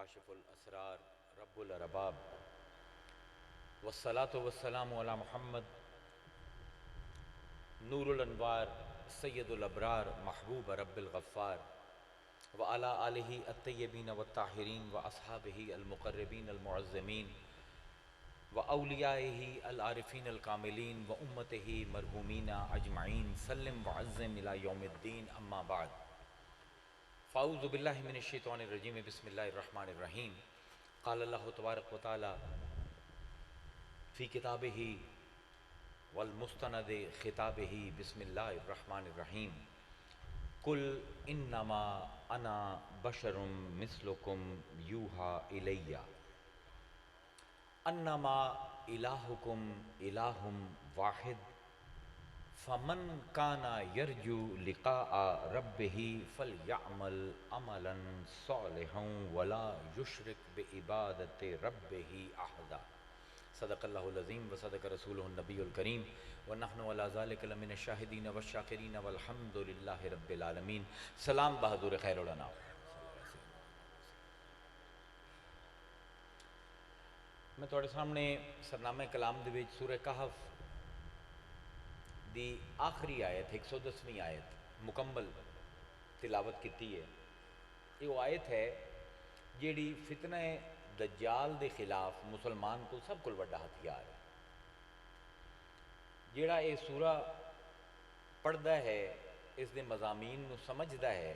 کاشف الاسرار رب الارباب والصلاة والسلام علی محمد نور الانوار سید الابرار محبوب رب الغفار وعلی آلہ الطیبین والطاہرین واصحابہ المقربین المعظمین واولیائہ العارفین الکاملین وامتہ مرحومین اجمعین سلم وعظم الی یوم الدین اما بعد فاعوذ باللہ من الشیطان الرجیم بسم اللہ الرحمن الرحیم قال اللہ تبارک و تعالی فی کتابہ والمستند خطابہ بسم اللہ الرحمن الرحیم قل انما انا بشر مثلکم یوحی الی انما الہکم الہ واحد فمن کان یرجو لقاء ربہ فلیعمل عملا صالحا ولا یشرک بعبادۃ ربہ احدا صدق اللہ العظیم وصدق رسولہ النبی الکریم ونحن علی ذلک لمن الشاہدین والشاکرین والحمد للہ رب العالمین۔ سلام بہادر خیر الانام۔ میں تھوڑے سامنے سرنامہ کلام دے وچ سورہ کہف دی آخری آیت 110ویں آیت مکمل تلاوت کیتی ہے۔ یہ وہ آیت ہے جیڑی فتنہ دجال دے خلاف مسلمان کو سب کو بڑا ہتھیار ہے۔ جیڑا یہ سورہ پڑھدا ہے اس دے مضامین نو سمجھدا ہے،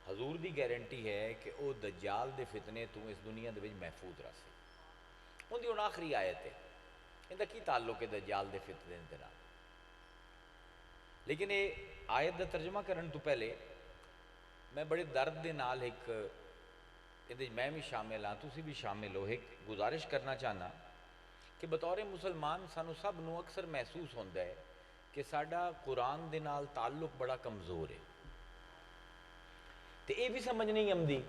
حضور دی گارنٹی ہے کہ او دجال دے فتنے تو اس دنیا دے وچ محفوظ رہ سی۔ ان دی آخری آیت ہے، ان دا کی تعلق ہے دجال دے فتنے دے نال؟ لیکن یہ آیت دا ترجمہ کرن تو پہلے میں بڑے درد دے نال ایک میں بھی شامل ہاں، تسی بھی شامل ہو، ایک گزارش کرنا چاہنا کہ بطور مسلمان سانو سب نو اکثر محسوس ہوتا ہے کہ ساڈا قرآن دے نال تعلق بڑا کمزور ہے، تے یہ بھی سمجھ نہیں آمدی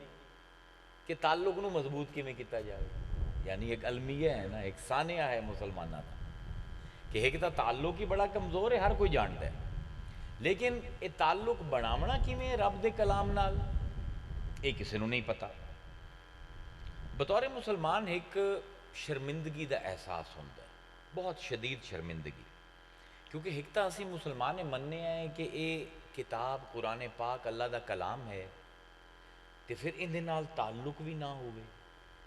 کہ تعلق نو مضبوط کیویں کیتا جائے۔ یعنی ایک المیہ ہے نا، ایک سانیہ ہے مسلمانوں کا کہ ایک تا تعلق ہی بڑا کمزور ہے، ہر کوئی جانتا ہے، لیکن یہ تعلق بناونا کیویں رب دے کلام نال یہ کسی نو نہیں پتا۔ بطور مسلمان ایک شرمندگی دا احساس ہوتا ہے، بہت شدید شرمندگی، کیونکہ ایک تا اسی مسلمان مننے ہیں کہ یہ کتاب قرآن پاک اللہ دا کلام ہے، تے پھر ان دے نال تعلق بھی نہ ہوئے۔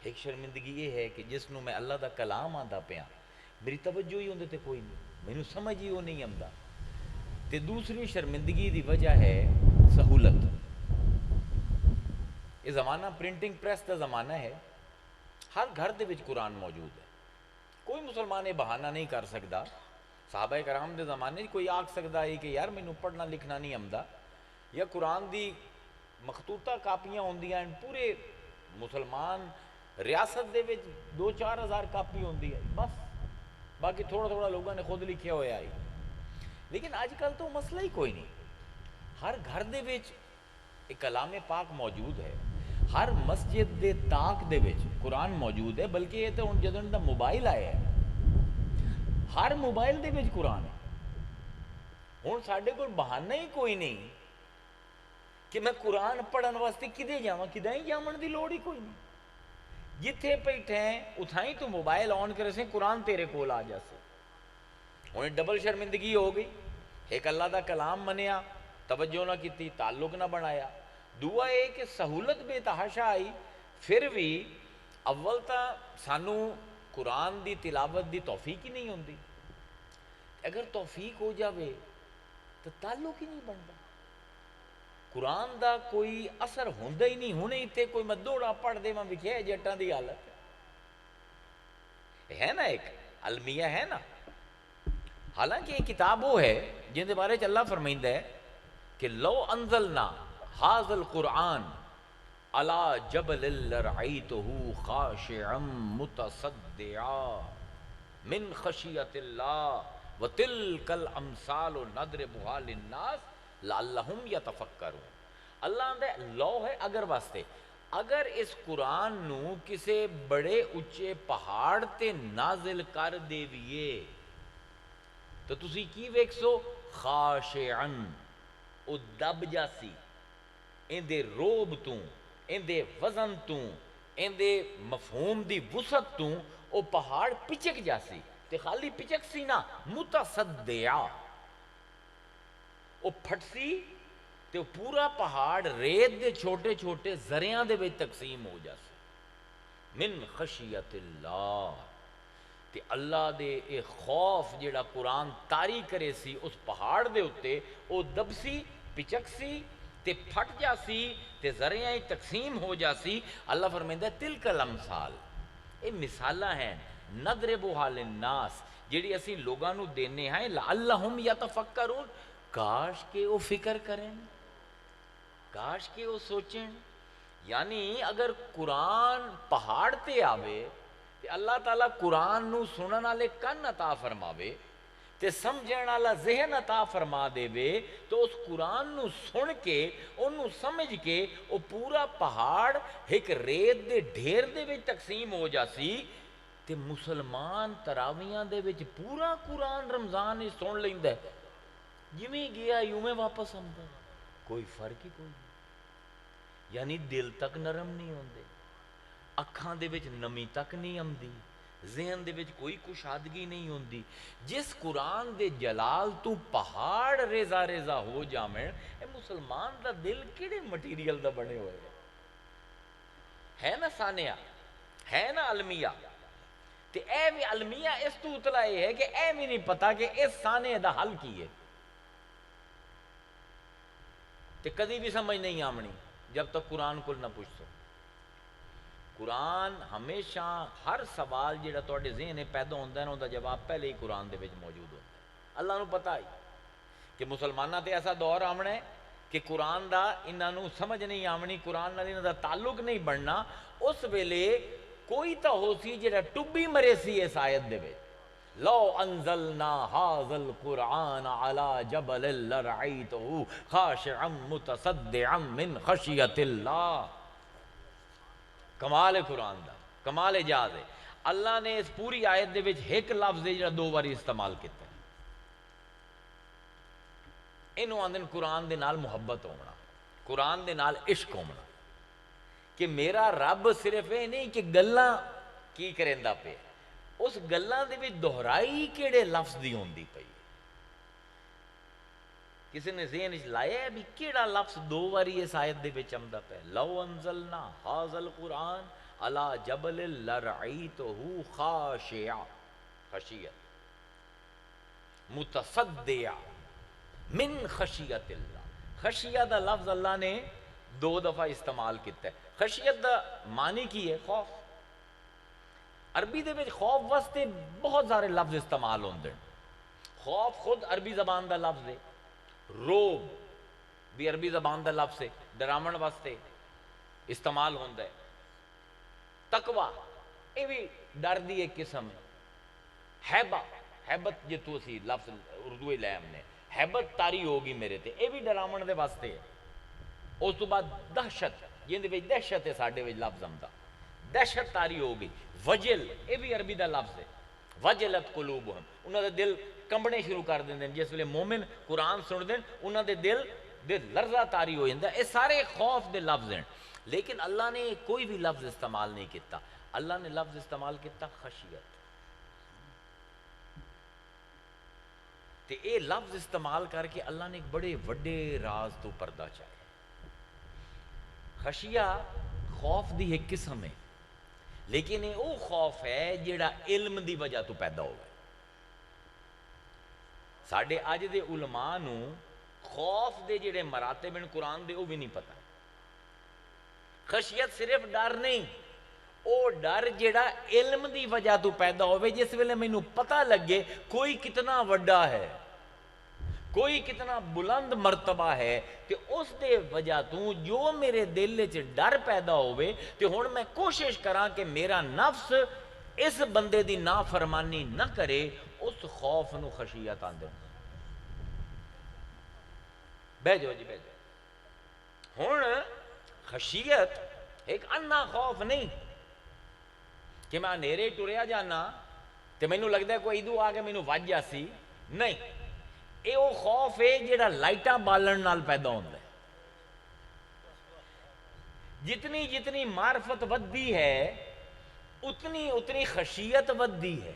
ایک شرمندگی یہ ہے کہ جس نو میں اللہ دا کلام آندا پیا میری توجہ ہی اندے تے کوئی نہیں، مینوں سمجھ ہی وہ نہیں آمدا۔ تے دوسری شرمندگی دی وجہ ہے سہولت۔ یہ زمانہ پرنٹنگ پریس دا زمانہ ہے، ہر گھر دے وچ قرآن موجود ہے، کوئی مسلمان یہ بہانہ نہیں کر سکتا۔ صحابہ کرام دے زمانے کوئی آکھ سکتا ہے کہ یار مینوں پڑھنا لکھنا نہیں آمدا، یا قرآن دی مخطوطہ کاپیاں ہوندیاں ہیں، پورے مسلمان ریاست دے وچ 2-4 ہزار کاپی ہوندی ہے، بس باقی تھوڑا تھوڑا لوگوں نے خود لکھیا ہوا ہے۔ لیکن آج کل تو مسئلہ ہی کوئی نہیں، ہر گھر دے وچ ایک کلام پاک موجود ہے، ہر مسجد دے تاک دے وچ قرآن موجود ہے، بلکہ یہ تو ہن جدوں دا موبائل آیا ہے ہر موبائل دے وچ قرآن ہے۔ ہن ساڈے کول بہانہ ہی کوئی نہیں کہ میں قرآن پڑھن واسطے کدے جاواں، کدیں جاون دی لوڑ ہی کوئی نہیں، جتھے بیٹھے ہیں اتھائیں تو موبائل آن کرے سے قرآن تیرے کول آ جاسے۔ ہن ڈبل شرمندگی ہو گئی، ایک اللہ دا کلام منیا، توجہ نہ کیتی، تعلق نہ بنایا، دعا ہے کہ سہولت بے تحاشا آئی، پھر بھی اول تا سانو قرآن دی تلاوت دی توفیق ہی نہیں ہوندی۔ اگر توفیق ہو جاوے تو تعلق ہی نہیں بنتا، قرآن دا کوئی اثر ہوندا ہی نہیں۔ ہونے تے کوئی میں دوڑا پڑھ دے میں وکھیا جٹاں دی حالت ہے نا، ایک المیہ ہے نا۔ حالانکہ یہ کتاب وہ ہے جن دے بارے اللہ فرمائندہ ہے کہ لو انزلنا ھذا القرآن علی جبل لرأیتہ خاشعا متصدعا من خشیۃ اللہ وتلک الامثال نضربھا للناس لعلہم یتفکرون۔ اللہ دے لو ہے اگر واسطے، اگر اس قرآن نو کسے بڑے اچے پہاڑ تے نازل کر دیویے تو تسی کی ویکسو؟ خاشعن، او دب جاسی، ان دے روب تو، ان دے وزن تو، اندے مفہوم دی وسعت تو او پہاڑ پچک جاسی تے خالی پچک سی نا متصدع او پھٹ سی تے او پورا پہاڑ ریت دے چھوٹے چھوٹے ذریعہ دے وچ تقسیم ہو جاسی من خشیت اللہ تے اللہ دے اے خوف جیڑا قرآن تاری کرے سی اس پہاڑ دے اتے او دبسی پچک سی تے پھٹ جاسی تے ذریعہ تقسیم ہو جاسی اللہ فرمیندہ تلک الامثال اے مثالہ ہیں نضربھا للناس جیڑی اسی لوگاں نو دینے ہیں لعلہم یتفکرون کاش کے او فکر کریں کاش کے او سوچیں یعنی اگر قرآن پہاڑ تے آوے تے اللہ تعالیٰ قرآن نو سنن والے کن عطا فرماوے تے سمجھن والا ذہن عطا فرما دے وے تو اس قرآن نو سن کے انہوں سمجھ کے او پورا پہاڑ ایک ریت دے ڈھیر دے وچ تقسیم ہو جاسی تے مسلمان تراویاں دے وچ پورا قرآن رمضان سن لیندا ہے جویں گیا یویں واپس آندا کوئی فرق ہی کوئی نہیں یعنی دل تک نرم نہیں ہوندے اکھاں دے وچ نمی تک نہیں آمدی ذہن دے وچ کوئی کشادگی نہیں ہوندی جس قرآن دے جلال تو پہاڑ ریزہ ریزہ ہو جامن اے مسلمان دا دل کیڑے مٹیریل دا بنے ہوئے ہے نا ثانیہ ہے نا المیہ تے اے بھی المیہ اس تو اطلاع ہے کہ اے بھی نہیں پتا کہ اس ثانیہ دا حل کی ہے تے کدی بھی سمجھ نہیں آمنی جب تک قرآن کو نہ پوچھ سو قرآن ہمیشہ ہر سوال جڑا تواڈے ذہن میں پیدا ہوندا ہے نا اوندا جواب پہلے ہی قرآن دے وچ موجود ہوندا ہے اللہ نو پتہ ہی کہ مسلماناں تے ایسا دور آمنا ہے کہ قرآن دا انہاں نو سمجھ نہیں آمنی قرآن نال انہاں دا تعلق نہیں بننا اس ویلے کوئی تا ہو سی جڑا ٹبی مرے سی اس آیت دے وچ لو انزلنا هذا القرآن على جبل لرأيته خاشعا متصدعا من خشیت اللہ کمال قرآن دا کمال اعجاز ہے اللہ نے اس پوری آیت دے وچ ایک لفظ جڑا دو باری استعمال کیتا ہے اینو آندن قرآن دے نال محبت ہونا قرآن دے نال عشق ہونا کہ میرا رب صرف یہ نہیں کہ گلاں کی کریندا پے اس گلاں دے وچ دہرائی کیڑے لفظ دی ہوندی پئی کسی نے ذہن وچ لایا ہے بھی کیڑا لفظ دو باری اس آیت دے وچ آمدا پیا لو انزلنا ھذا القرآن علی جبل لرأیتہ خاشعا خشیت متصدع من خشیت اللہ خشیت دا لفظ اللہ نے دو دفعہ استعمال کیتا ہے خشیت دا معنی کی ہے خوف عربی دے وچ خوف واسطے بہت سارے لفظ استعمال ہوندے خوف خود عربی زبان دا لفظ ہے روب بھی عربی زبان دا لفظ ہے ڈراون واسطے استعمال ہوندا ہے تقوی یہ بھی ڈر دی ایک قسم ہے ہیبت جتوں اسی لفظ اردو لے نے ہیبت تاری ہوگی میرے تے یہ بھی ڈراون دے واسطے ہے اس تو بعد دہشت جن دے وچ دہشت ہے ساڈے وچ لفظ آمدا دہشت تاری ہوگی وجل یہ بھی عربی دا لفظ ہے وجلت قلوبہم انہاں دے دل کمبنے شروع کر دیندے جس ویلے مومن قرآن سن دین انہاں دے دل لرزہ تاری ہو جاتا ہے یہ سارے خوف دے لفظ ہیں لیکن اللہ نے کوئی بھی لفظ استعمال نہیں کیتا اللہ نے لفظ استعمال کیتا خشیت تے اے لفظ استعمال کر کے اللہ نے ایک بڑے وڈے راز تو پردہ چاہے خشیہ خوف دی ایک قسم ہے لیکن یہ وہ خوف ہے جیڑا علم دی وجہ تو پیدا ہو گئے ساڑھے آج دے علماء نو خوف دے جیڑے مراتب ہیں قرآن دے وہ بھی نہیں پتا خشیت صرف ڈر نہیں او ڈر جیڑا علم دی وجہ تو پیدا ہوئے جس ویلے میں نو پتہ لگے کوئی کتنا وڈا ہے کوئی کتنا بلند مرتبہ ہے کہ اس دے وجہ تو جو میرے دل وچ ڈر پیدا ہوئے تے ہن میں کوشش کراں کہ میرا نفس اس بندے دی نافرمانی نہ کرے اس خوف نو خشیت آندے بھیجو جی بھیجو ہن خشیت ایک انا خوف نہیں کہ میں نیرے ٹریا جانا تے مینوں لگدا ہے کوئی ادو آ کے مینوں وج جاسی نہیں اے وہ خوف ہے جیڑا لائٹاں بالن نال پیدا ہوندا ہے جتنی جتنی معرفت ودی ہے اتنی اتنی خشیت ودی ہے.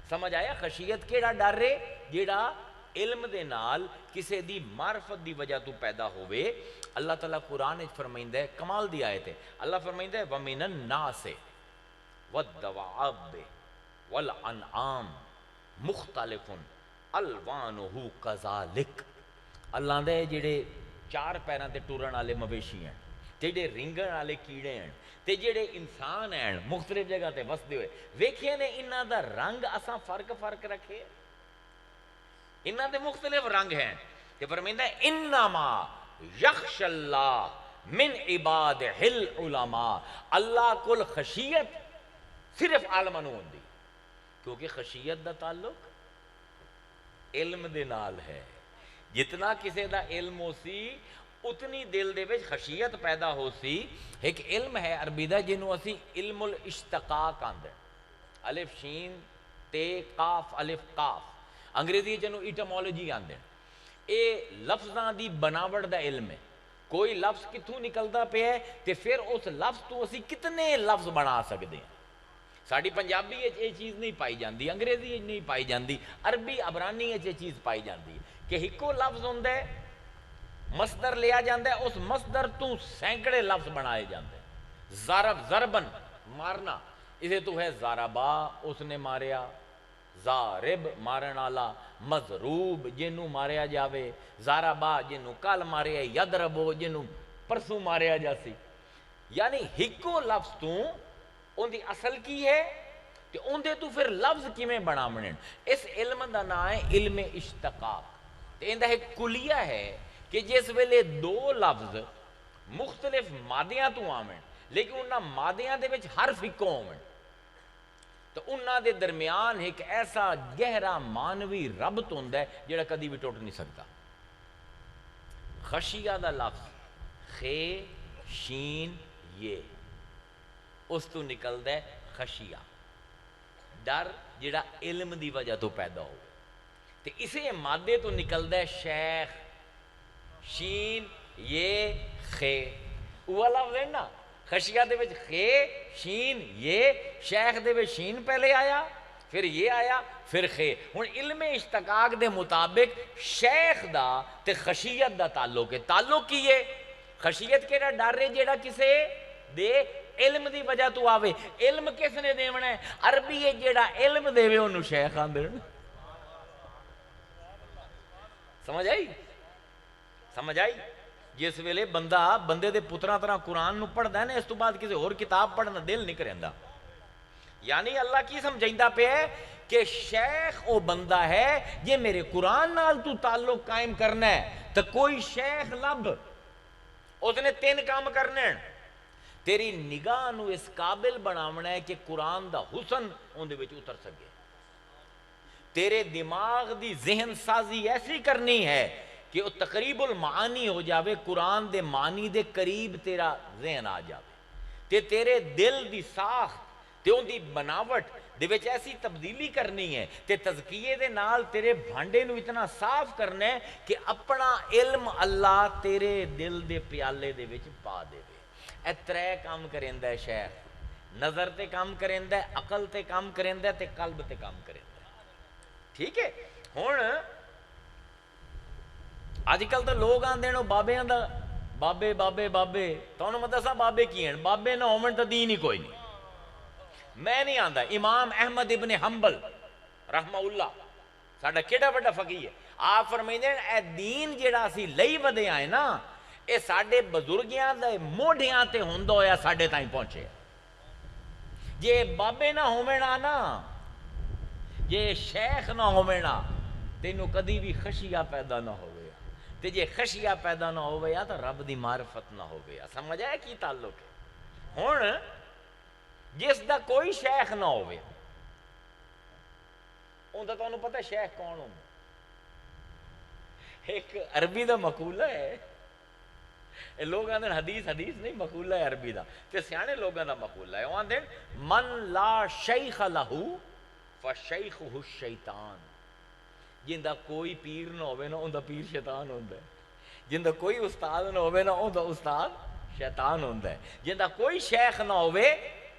سمجھ آیا؟ خشیت کیڑا ڈر ہے؟ جیڑا علم دے نال کسے دی معرفت دی وجہ تو پیدا ہوئے. اللہ تعالیٰ قرآن فرمائندہ ہے، کمال دی آیت ہے، اللہ فرمائندہ ہے وَمِنَ النَّاسِ وَالدَّوَابِ وَالْأَنْعَامِ مُخْتَلِفٌ أَلْوَانُهُ كَذَلِكَ. اللہ دے جڑے چار پیران تے ٹورن والے مویشی ہیں تے جڑے رنگن والے کیڑے ہیں تے جڑے انسان ہیں مختلف جگہ تے وسدے ہوئے، ویکھے نے انہاں دا رنگ اساں فرق رکھے، انہاں دے مختلف رنگ ہیں. تے فرمائندہ ہے انما یخش اللہ من عبادہ العلماء. اللہ کل خشیت صرف عالماں نوں ہوندی، کیونکہ خشیت دا تعلق علم دے نال ہے. جتنا کسے دا علم ہو سی اتنی دل دے وچ خشیت پیدا ہو سی. ایک علم ہے عربی دا جنوں اسی علم الاشتقاق آندے، الف شین تے قاف الف قاف، انگریزی جنوں ایٹمولوجی آندے. اے لفظاں دی بناوٹ دا علم ہے. کوئی لفظ کتھوں نکلدا پیا ہے تے پھر اس لفظ تو اسی کتنے لفظ بنا سکدے ہیں. ساڈی پنجابی یہ چیز نہیں پائی جاندی، انگریزی نہیں پائی جاندی، عربی عبرانی یہ چیز پائی جاندی کہ ایکو لفظ ہوندا ہے، مصدر لیا جاندہ ہے، اس مصدر تو سینکڑے لفظ بنائے جاندے ہیں. ضرب ضربن مارنا، اسے تو ہے ضربا اس نے ماریا، ضارب مارن والا، مضروب جنوں ماریا جاوے، ضربا جنوں کل ماریا، یضربو جنوں پرسوں ماریا جاسی. یعنی ایکو لفظ تو ان دی اصل کی ہے کہ ان دے تو پھر لفظ کیویں بناونے. اس علم دا نام ہے علم اشتقاق. تے ان دا ایک کلیہ ہے کہ جس ویلے دو لفظ مختلف مادیاں تو آمن لیکن انہاں مادیاں دے وچ حرف ہکو آمن تو انہاں دے درمیان ایک ایسا گہرا مانوی ربط ہوندا ہے جڑا کدی بھی ٹوٹ نہیں سکتا. خشیہ دا لفظ خے شین یہ اس تو نکلدا ہے خشیہ، ڈر جڑا علم دی وجہ تو پیدا ہو. تے اسے مادے تو نکلدا ہے شیخ، شین یہ خے. وہ لفظ ہے نا خشیہ دے وچ خے شین یہ، شیخ دے وچ شین پہلے آیا پھر یہ آیا پھر خے. ہن علم اشتقاق دے مطابق شیخ دا تے خشیت دا تعلق ہے. تعلق کی ہے؟ خشیت کیڑا ڈر ہے جیڑا کسے دے علم دی وجہ تو آوے. علم کس نے دیونا ہے؟ عربی ہے جیڑا علم دے وے انہوں شیخ آندے. سمجھ آئی؟ سمجھ آئی؟ جس ویلے بندے دے پتران طرح قرآن نو پڑھدا ہے نا، اس تو بعد کسی اور کتاب پڑھنا دل نہیں کریندا. یعنی اللہ کی سمجھائندہ پہ ہے کہ شیخ او بندہ ہے یہ میرے قرآن نال تو تعلق قائم کرنا ہے تو کوئی شیخ لب، اس نے 3 کام کرنے ہیں. تیری نگاہ نو اس قابل بناونا ہے کہ قرآن دا حسن اون دے وچ اتر سکے. تیرے دماغ دی ذہن سازی ایسی کرنی ہے کہ وہ تقریب المعانی ہو جاوے، قرآن دے معنی دے قریب تیرا ذہن آ جاوے. تے تیرے دل دی ساخت تے ان دی بناوٹ دے وچ ایسی تبدیلی کرنی ہے تے تزکیے دے نال تیرے بھانڈے نو اتنا صاف کرنا ہے کہ اپنا علم اللہ تیرے دل دے پیالے دے وچ پا دے. اے 3 کام کریندا ہے شیخ. نظر تے کام کریندا ہے، عقل تے کام کریندا ہے تے قلب تے کام کریندا ہے. ٹھیک ہے؟ ہن اج کل تو لوگ آندے نے بابیاں دا بابے بابے بابے، تانوں میں دساں بابے کی ہیں؟ بابے نہ ہون تے دین ہی کوئی نہیں. میں نہیں آندا. امام احمد ابن حنبل رحمہ اللہ ساڈا کیڑا بڑا فقیہ ہے، آپ فرمائندے اے دین جیڑا اسی لئی ودے آئے نا اے ساڈے بزرگیاں دے موڈھیاں تے ہوندا ہویا ساڈے تائیں پہنچے. جے بابے نہ ہووینا نا، جے شیخ نہ ہووینا تینوں کدی بھی خشیہ پیدا نہ ہوئے. تے جے خشیہ پیدا نہ ہوئے تو رب دی معرفت نہ ہوئے. سمجھ آیا کی تعلق ہے؟ ہن جس دا کوئی شیخ نہ ہوئے ان دا تانوں پتہ شیخ کون ہوں؟ ایک عربی دا مقولہ ہے، لوگ آندے حدیث نہیں، مقولہ ہے عربی دا تے سیانے لوگاں دا مقولہ ہے. وہ آندے من لا شیخ لہو فشیخہ الشیطان. جن دا کوئی پیر نہ ہوئے نا ان دا پیر شیطان ہوندا ہے. جن دا کوئی استاد نہ ہوئے نا ان دا استاد شیطان ہوندا ہے جندا کوئی شیخ نہ ہوئے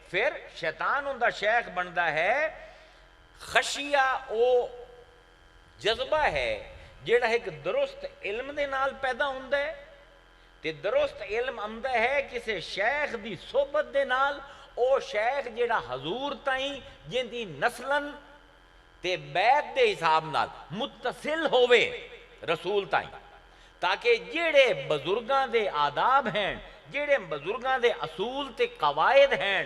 پھر شیطان ہوندا شیخ بندا ہے خشیہ او جذبہ ہے جیڑا ایک درست علم دے نال پیدا ہوندا ہے تے درست علم آمدا ہے کسے شیخ دی صحبت دے نال او شیخ جیڑا حضور تائیں جن دی نسلن تے بیت دے حساب نال متصل ہوئے رسول تائیں تاکہ جیڑے بزرگاں دے آداب ہیں جیڑے بزرگاں دے اصول تے قواعد ہیں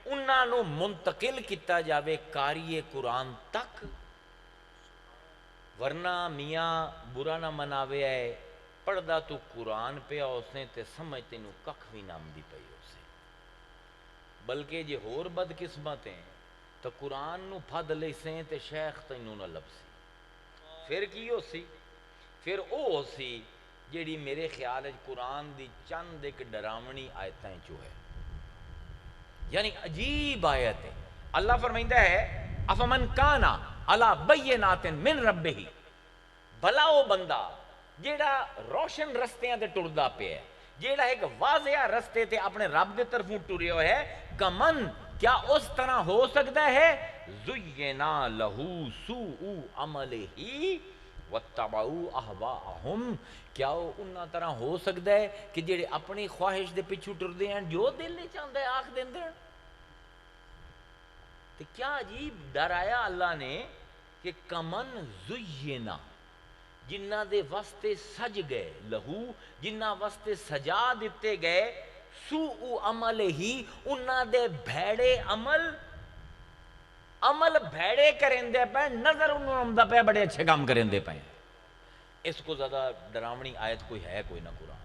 انہاں نو منتقل کیتا جاوے قاری قرآن تک ورنہ میاں برا نہ مناوے ہے پڑھدا تو قرآن پیا اس نے تے سمجھ تینوں ککھ بھی نام دی پئی اسے بلکہ جے ہور بد قسمت ہیں تو قرآن نو پھد لے سیں تے شیخ تینوں نہ لبسی پھر کی ہو سی پھر او ہو سی جیڑی میرے خیال ہے قرآن دی چند ایک ڈراونی آیتیں جو ہے یعنی عجیب آیت ہے اللہ فرمائندہ ہے افمن کانا علی بینات من ربہ بھلا او بندہ جیڑا روشن رستیاں تے ٹردا پیا ہے جیڑا ایک واضح رستے تے اپنے رب دے طرفوں ٹریو ہے کمن کیا اس طرح ہو سکتا ہے زینا لہو سوء عملہ واتبعوا اہواءہم کیا وہ انہاں طرح ہو سکتا ہے کہ جیڑے اپنی خواہش دے پیچھے ٹردے ہیں جو دل نہیں چاہتا ہے آنکھ دین دین تو کیا عجیب ڈرایا اللہ نے کہ کمن زینا جنہ دے واسطے سج گئے لہو جنہ واسطے سجا دیتے گئے سوء عمل ہی انہاں دے بھیڑے عمل بھیڑے کریں دے پہ نظر انہوں آمدہ پہ بڑے اچھے کام کریں دے پہ اس کو زیادہ ڈراونی آیت کوئی ہے کوئی نہ قرآن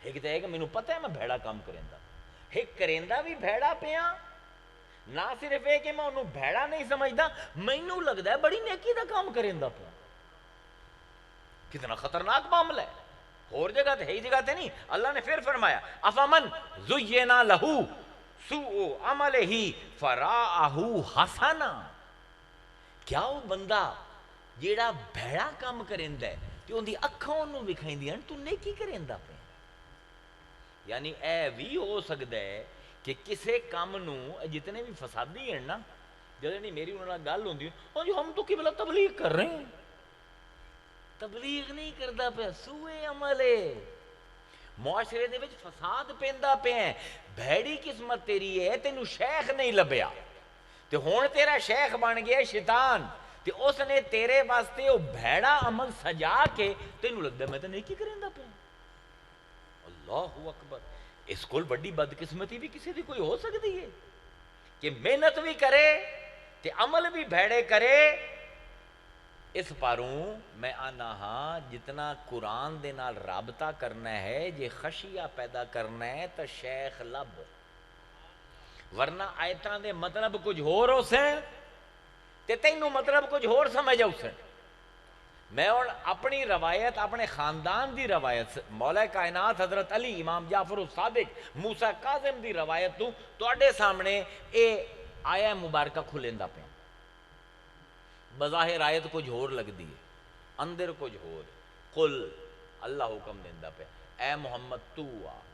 ایک تو ہے کہ میں پتہ ہے میں بھیڑا کام کریں دا ایک کریں دا بھی بھیڑا پیا نہ صرف ہے کہ میں انہوں بھیڑا نہیں سمجھدا میں انہوں لگدا ہے بڑی نیکی دا کام کریں دا پیا کتنا خطرناک معاملہ ہے اور جگہ تے ہے ہی جگہ تے نہیں اللہ نے پھر فرمایا افمن زینا لہو سوء عملہ فراءہ حسنا کیا وہ بندہ جیڑا بھیڑا کام کریندا ہے تے اون دی اکھاں اونوں وکھائیندیاں تو نیکی کریندا پیا یعنی اے بھی ہو سکدا ہے کہ کسے کام نو جتنے بھی فسادی ہیں نا جدے نہیں میری انہاں نال گل ہوندی او جو ہم تو قبلہ تبلیغ کر رہے ہیں تبلیغ نہیں کردا پیا سوء عمل ہے معاشرے دے وچ فساد پیندا پیا ہے بھیڑی قسمت تیری ہے تینوں شیخ نہیں لبیا تے ہن تیرا شیخ بن گیا شیطان تے اس نے تیرے واسطے وہ بھیڑا عمل سجا کے تینوں لگدا میں تے نیکی کریندا پیا اللہ اکبر اس کول بڑی بدقسمتی بھی کسی دی کوئی ہو سکتی ہے کہ محنت بھی کرے تے عمل بھی بھیڑے کرے اس پاروں میں آنا ہاں جتنا قرآن دے نال رابطہ کرنا ہے جے خشیہ پیدا کرنا ہے تو شیخ لب ورنہ آیتان دے مطلب کچھ ہور ہو سیں تے تینوں مطلب کچھ ہور سمجھ ہو سیں میں اور اپنی روایت اپنے خاندان دی روایت مولا کائنات حضرت علی امام جعفر الصادق موسیٰ کاظم دی روایت تو اڈے سامنے اے آیا مبارکہ کھلیندا پہ بظاہر آیت کچھ ہور لگ دی ہے اندر کچھ ہور قل اللہ حکم دیندہ پہ اے محمد تو آگ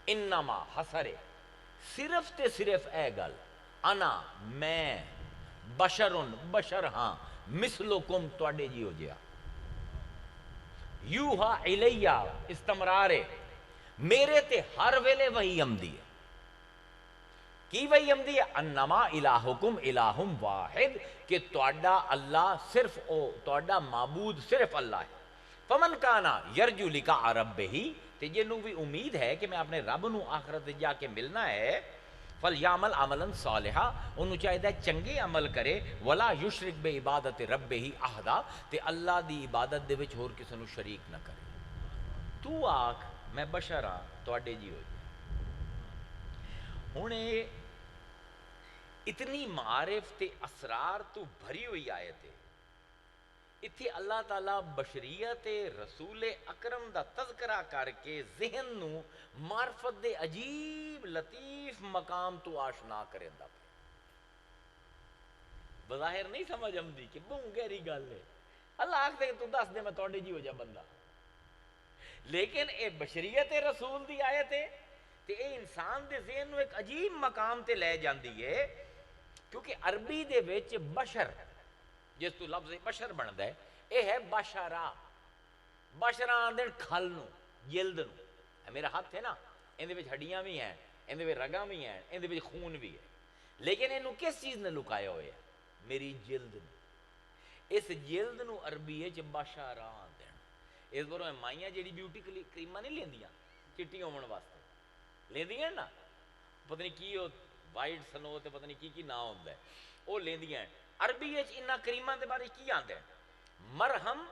انما حسرے صرف تے صرف اے گل انا میں بشر ہاں مثلکم توڑے جی ہو جیا یوہا الیہ استمرارے میرے تے ہر ویلے وہی امدی ہے کی وہی امدی ہے انما الہکم الہم واحد کہ توڑا اللہ صرف او توڑا معبود صرف اللہ ہے فمن کانا یرجو لقاء ربہ تے جنوں بھی امید ہے کہ میں اپنے رب نو آخرت جا کے ملنا ہے فَلْيَعْمَلْ عَمَلًا صَالِحًا انہوں چاہیے چنگے عمل کرے وَلَا يُشْرِكْ بِعِبَادَتِ رَبِّهِ أَحَدًا تے اللہ دی عبادت دے وچ ہور کسے نو شریک نہ کرے تو آکھ میں بشر ہاں تواڈے جی ہو جائے ہن اتنی معارف تے اسرار تو بھری ہوئی آیت ہے اتھی اللہ تعالیٰ بشریت رسول اکرم دا تذکرہ کر کے ذہن نو معرفت دے عجیب لطیف مقام تو آشنا کرے دا پہ بظاہر نہیں سمجھ آمدی کہ بہت گہری گل ہے اللہ آکھ دے تو دس دے میں توڑے جی ہو جا بندہ لیکن اے بشریت رسول دی آیت ہے تے اے انسان دے ذہن نو ایک عجیب مقام تے لے جاندی ہے، کیونکہ عربی دے وچ بشر جس تو لفظ بشر بندا ہے اے ہے بشرا، بشرا آندے کھل نو، جلد نو. اے میرا ہاتھ ہے نا، اندے وچ ہڈیاں بھی ہیں، اندے وچ رگاں بھی ہیں، اندے وچ خون بھی ہے، لیکن اینو کس چیز نے لکایا ہویا ہے؟ میری جلد نے. اس جلد نو عربی وچ بشرا آندے. اس باروں مائیاں جیڑی بیوٹی کریماں نہیں لیندیاں چٹی ہون واسطے، لیندیاں نا، پتہ نہیں کی وہ وائٹ سنو تے پتہ نہیں کی نام ہوندا ہے، وہ لیندیاں ہیں. عربی وچ انہاں کریماں دے بارے کی آندا ہے؟ مرہم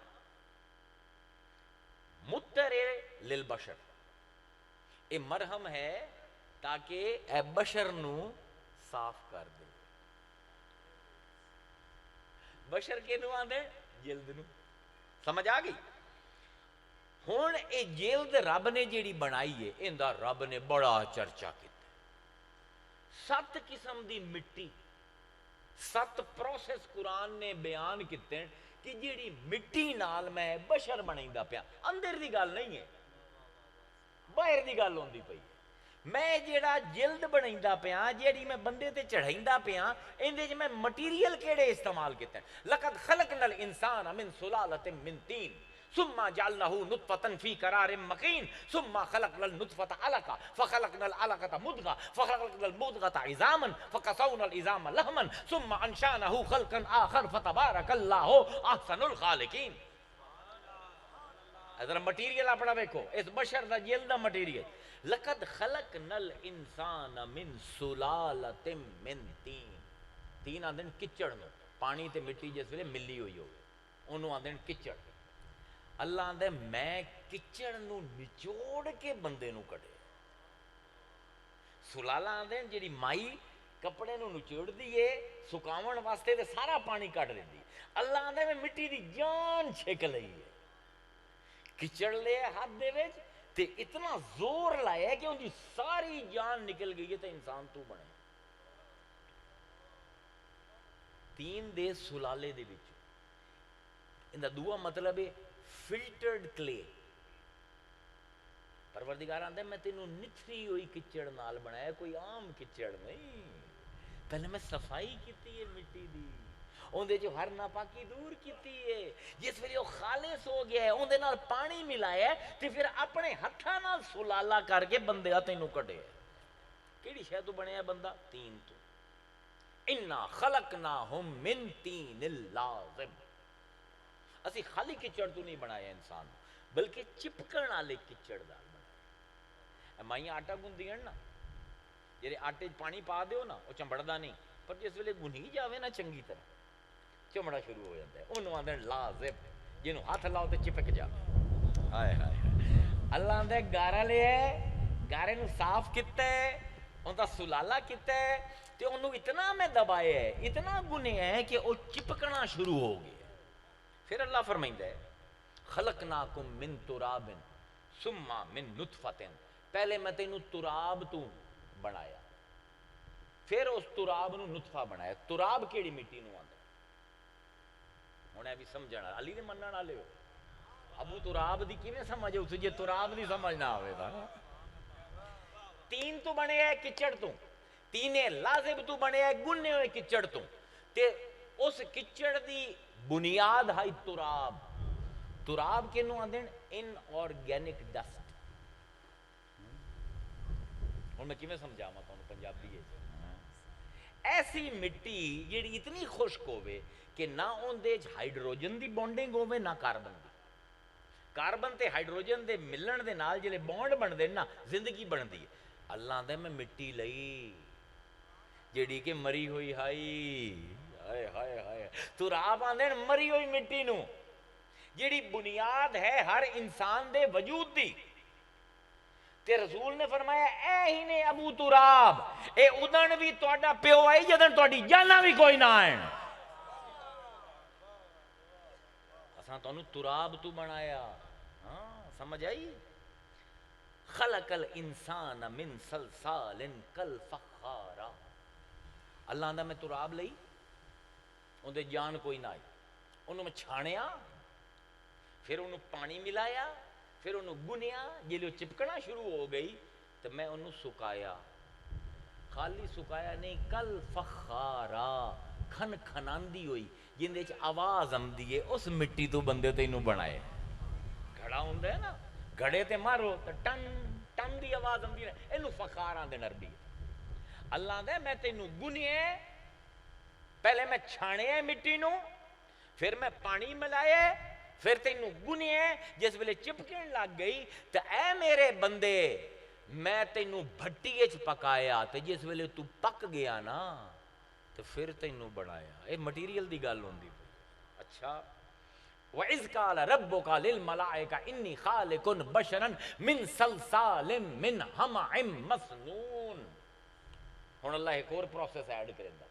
متر للبشر. اے مرہم ہے تاکہ اے بشر نو صاف کر دے. بشر کے نو آندے جلد نو. سمجھ آ گئی؟ ہن اے جلد رب نے جیڑی بنائی ہے ایندا رب نے بڑا چرچا کیتا. 7 قسم دی مٹی، 7 پروسیس قرآن نے بیان کیتے کہ جیڑی مٹی نال میں بشر بنائندا پیا، اندر دی گل نہیں ہے، باہر دی گل ہوندی پئی. میں جیڑا جلد بنائندا پیا، جیڑی میں بندے تے چڑھائندا پیا، اندے وچ میں مٹیریل کیڑے استعمال کیتے ہیں؟ لقد خلقنا الانسان من سلالۃ من طین ثم جعلناه نطفة في قرار مكين ثم خلقنا النطفة علقة فخلقنا العلقة مضغة فخلقنا المضغة عظاما فكسونا العظام لحما ثم أنشأناه خلقا آخر فتبارك الله أحسن الخالقين. ذرا مٹیریل اپنا ویکھو، اس بشر دا جلد دا مٹیریل. لقد خلقنا الانسان من سلالۃ من طین. تین آندے کچڑ نو، پانی تے مٹی جس ویلے ملی ہوئی ہوگی انہوں آندے کچڑ. اللہ آندے میں کچڑ نو نچوڑ کے بندے نو کڈے. سلالہ آندے جیڑی مائی کپڑے نو نچوڑ دیئے سکاون واسطے تے سارا پانی کٹ دیندی. اللہ آندے میں مٹی دی جان چھک لئی ہے، کچڑ لے ہاتھ دے وچ تے اتنا زور لایا کہ ان کی ساری جان نکل گئی ہے تے انسان تو بنے. تین دے سلالے دے وچ ان دا دعا مطلب ہے فلٹرڈ کلے. پروردگار آندا ہے میں تینوں نتھری ہوئی کچڑ نال بنایا، کوئی عام کچڑ نہیں. پہلے میں صفائی کیتی ہے مٹی دی، اندے جو ہر ناپاکی دور کیتی ہے. جس ویلے وہ خالص ہو گیا ہے اندے نال پانی ملایا ہے تے پھر اپنے ہتھاں نال سلالہ کر کے بندے تینوں کڈے. کیڑی شے تو بنیا بندہ؟ تین تو. انا خلقناہم من طین لازب. اسی خالی کچڑ تو نہیں بنایا انسان بلکہ چپکن والے کچڑ دا بنایا. مائیاں آٹا گندیاں نا، جیسے آٹے پانی پا دیو نا وہ چمبڑدا نہیں، پر جس ویلے گنی جاوے نا چنگی طرح چمڑا شروع ہو جاتا ہے. انہوں آندے لازب، جنہوں ہاتھ لاؤ تے چپک جاوے. ہائے ہائے. اللہ آندے گارا لے گارے نو صاف کیتا ہے، ان دا سلالہ کیتا ہے تے انہوں اتنا میں دبایا ہے، اتنا گنیا ہے کہ وہ چپکنا شروع ہو گیا. پھر اللہ فرمائندہ ہے خلقناکم من تراب ثم من نطفۃ. پہلے میں تینوں تراب تو بنایا، پھر اس تراب نو نطفہ بنایا. تراب کیڑی مٹی نو آندا؟ ہن اے بھی سمجھنا، علی دے منن والے ہو ابو تراب دی کیویں سمجھ اس جے تراب دی سمجھ نہ آوے تا. تین تو بنے ہے کچڑ تو، تینے لازب تو بنے ہے گنے ہوئے کچڑ تو، تے اس کچڑ دی بنیاد ہے تراب. تراب کے نو آندے ان آرگینک ڈسٹ. ہوں میں کیویں سمجھاواں تانوں پنجابی ہے؟ ایسی مٹی جیڑی اتنی خشک ہوے کہ نہ اندے ہائیڈروجن دی بانڈنگ ہوے نہ کاربن دی. کاربن تے ہائیڈروجن دے ملن دے نال جلے بانڈ بندے نا زندگی بندی ہے. اللہ آندا میں مٹی لئی جیڑی کہ مری ہوئی ہائی. ہائے ہائے ہائے. تراب آندے مری ہوئی مٹی نو جیڑی بنیاد ہے ہر انسان دے وجود دی. تے رسول نے فرمایا اے ہی نے ابو تراب، اے ادن بھی تہاڈا پیو آئی جدن تہاڈی جانا بھی کوئی نہ آئن. اساں تانوں تراب تو بنایا. ہاں سمجھ آئی؟ خلق الانسان من صلصال کالفخار. اللہ آندا میں تراب لئی اندے جان کوئی نہ آئی، انہوں میں چھانیا، پھر انہوں پانی ملایا، پھر انہوں گنیا جیلے چپکنا شروع ہو گئی تو میں انہوں سکایا، خالی سکایا نہیں، کل فخارا کھن کھناندی ہوئی جن دے آواز آمدی ہے، اس مٹی تو بندے تے انہوں بنائے۔ گھڑا ہوندہ ہے نا، گھڑے تے مارو تو ٹن ٹن دی آواز آمدی ہے، انہوں فخاراں دے نربی۔ اللہ دے میں تینوں گنیے، پہلے میں چھانے مٹی نو، پھر میں پانی ملائے، پھر تینوں گنیے، جس ویلے چپکن لگ گئی تو اے میرے بندے میں تینوں بھٹی اچ پکایا، تو جس ویلے تو پک گیا نا تو پھر تینوں بڑھایا۔ اے مٹیریل دی گل ہوندی۔ اچھا وَإِذْ قَالَ رَبُّكَ لِلْمَلَائِكَةِ إِنِّي خَالِقٌ بَشَرًا مِنْ صَلْصَالٍ مِنْ حَمَإٍ مَسْنُونٍ۔ ہن اللہ ایک اور پروسیس ایڈ کریندا۔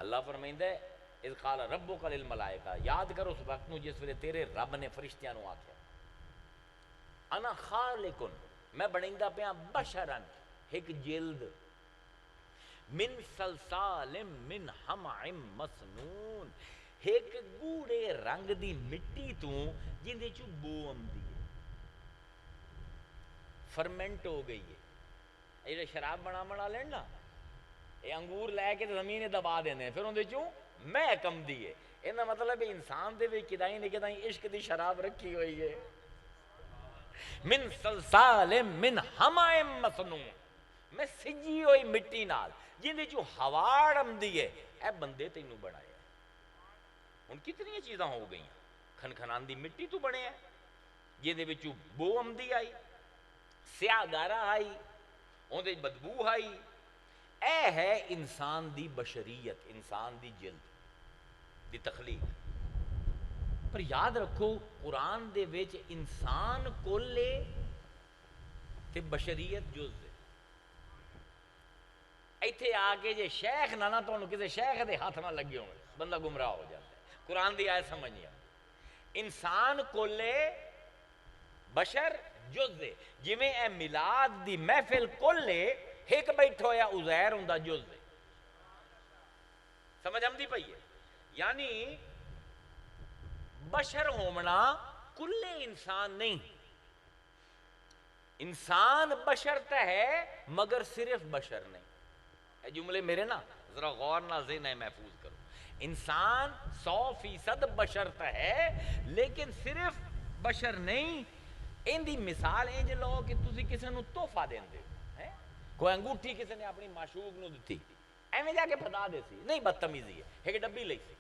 اللہ فرمائندا ہے اذ قال ربک للملائکہ، یاد کرو اس وقت نو جس ویلے تیرے رب نے فرشتیاں نو آکھیا انا خالق، میں بنیندا پیا بشرن ایک جلد، من صلصال من حمع مسنون، ایک گوڑے رنگ دی مٹی تو جن دے چوں بو آمدی ہے، فرمنٹ ہو گئی ہے۔ یہ شراب بنا لین نا، یہ انگور لے کے زمین دبا دینے ہیں، پھر ان دے چوں میں کم دیئے۔ انہا مطلب انسان دے بھی کدائیں نہیں کدائیں عشق دی شراب رکھی ہوئی ہے۔ من صلصال من حمع مسنون، میں سجی ہوئی مٹی نال جن دے چوں ہواڑ ہم دیئے، اے بندے تینوں بڑھائے۔ ان کتنی چیزاں ہو گئیں، کھن کھنان دی مٹی تو بڑھے ہیں جن دے چوں بو ہم دی آئی، سیاہ گارہ آئی، ان دے بدبو آئی۔ اے ہے انسان دی بشریت، انسان دی جلد دی تخلیق۔ پر یاد رکھو قرآن دے ویچ انسان کولے تے بشریت جز دے۔ ایتھے آگے جے شیخ نہ تو انہوں کسی شیخ دے ہاتھ نہ لگے ہوں بندہ گمراہ ہو جاتا ہے۔ قرآن دی آیت سمجھیا انسان کولے بشر جز دے، جی میں اے میلاد دی محفل کولے ایک بیٹھو یا عزیر ہوں دا جز دے۔ سمجھ ہم دی پئی ہے؟ یعنی بشر ہومنا کلے انسان نہیں، انسان بشر تا ہے مگر صرف بشر نہیں۔ اے جملے میرے نا ذرا غور نہ ذہن ہے محفوظ کرو۔ انسان 100% بشر تا ہے لیکن صرف بشر نہیں۔ ان دی مثال انج لو کہ تسی کسی نو تحفہ دین دے، کوئی انگوٹھی کسی نے اپنی معشوق نو دیتی، ایویں جا کے پتا دے سی نہیں، بدتمیزی ہے۔ ایک ڈبی لئی سی،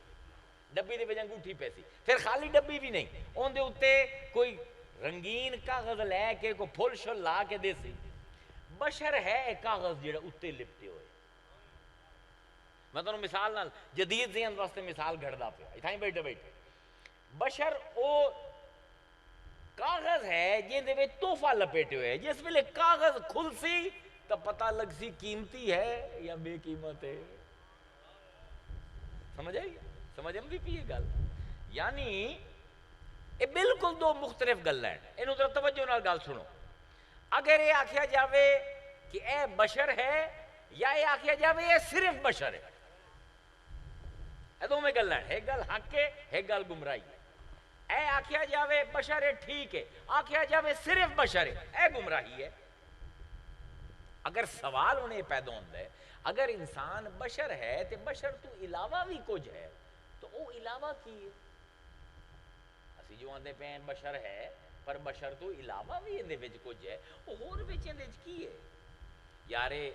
ڈبی دے وچ انگوٹھی پئی سی، پھر خالی ڈبی بھی نہیں، اون دے اوتے کوئی رنگین کاغذ لے کے کوئی پھل شل لا کے دے سی۔ بشر ہے کاغذ جڑا اوتے لپٹے ہوئے۔ میں تانوں مثال نال جدید ذہن واسطے مثال گھڑدا پیا، اتھائیں بیٹھے بیٹھے بشر او کاغذ ہے جن دے وچ تحفہ لپیٹے ہوئے، جس ویلے کاغذ کھل سی تو پتہ لگ سی قیمتی ہے یا بے قیمت ہے۔ سمجھ آئی؟ سمجھ ہم بھی پی گل؟ یعنی یہ بالکل دو مختلف گل ہیں۔ انہوں ذرا توجہ نال گل سنو۔ اگر یہ آکھیا جاوے کہ اے بشر ہے یا یہ آکھیا جاوے یہ صرف بشر ہے، یہ دو میں گل ہیں، ایک گل حق ہے ایک گل گمراہی ہے۔ اے آکھیا جاوے بشر ہے ٹھیک ہے، آکھیا جاوے صرف بشر ہے، اے گمراہی ہے۔ اگر سوال انہیں پیدا ہوتا ہے اگر انسان بشر ہے تو بشر تو علاوہ بھی کچھ ہے، تو وہ علاوہ کی ہے؟ اسی جو آندے پہ ہیں بشر ہے پر بشر تو علاوہ بھی اندے وچ کچھ ہے، وہ ہور وچ اندے وچ کی ہے؟ یارے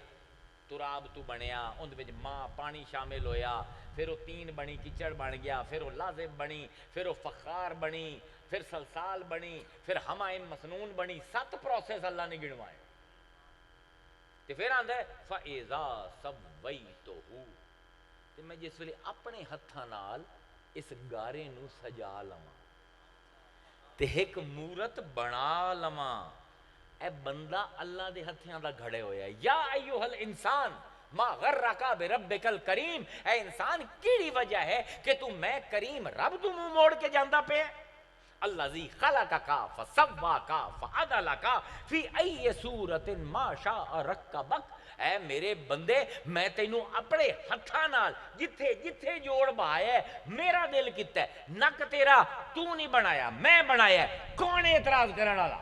تراب تو بنیا، اندے وچ ماں پانی شامل ہویا، پھر وہ تین بنی کچڑ بن گیا، پھر وہ لازم بنی، پھر وہ فخار بنی، پھر سلسال بنی، پھر حمائم مسنون بنی، 7 پروسیس اللہ نے گنوائے۔ تو پھر آندہ ہے فَإِذَا سَوَّيْتُهُ، تو میں جس ویلے اپنے ہتھاں نال اس گارے نو سجا لواں تے ایک مورت بنا لواں، اے بندہ اللہ دے ہتھیاں دا گھڑے ہویا ہے۔ یا ایوہ الانسان ما غرک بربک الکریم، اے انسان کیڑی وجہ ہے کہ تو میں کریم رب تو منہ موڑ کے جاندہ پہ؟ الذی خلقک فسواک فعدلک فی ای صورت ما شاء رکبک، اے میرے بندے میں تینوں اپنے ہتھاں نال جتھے جتھے جوڑ بہایا ہے، میرا دل کیتا ہے، نک تیرا تو نہیں بنایا میں بنایا ہے، کون اعتراض کرنے والا؟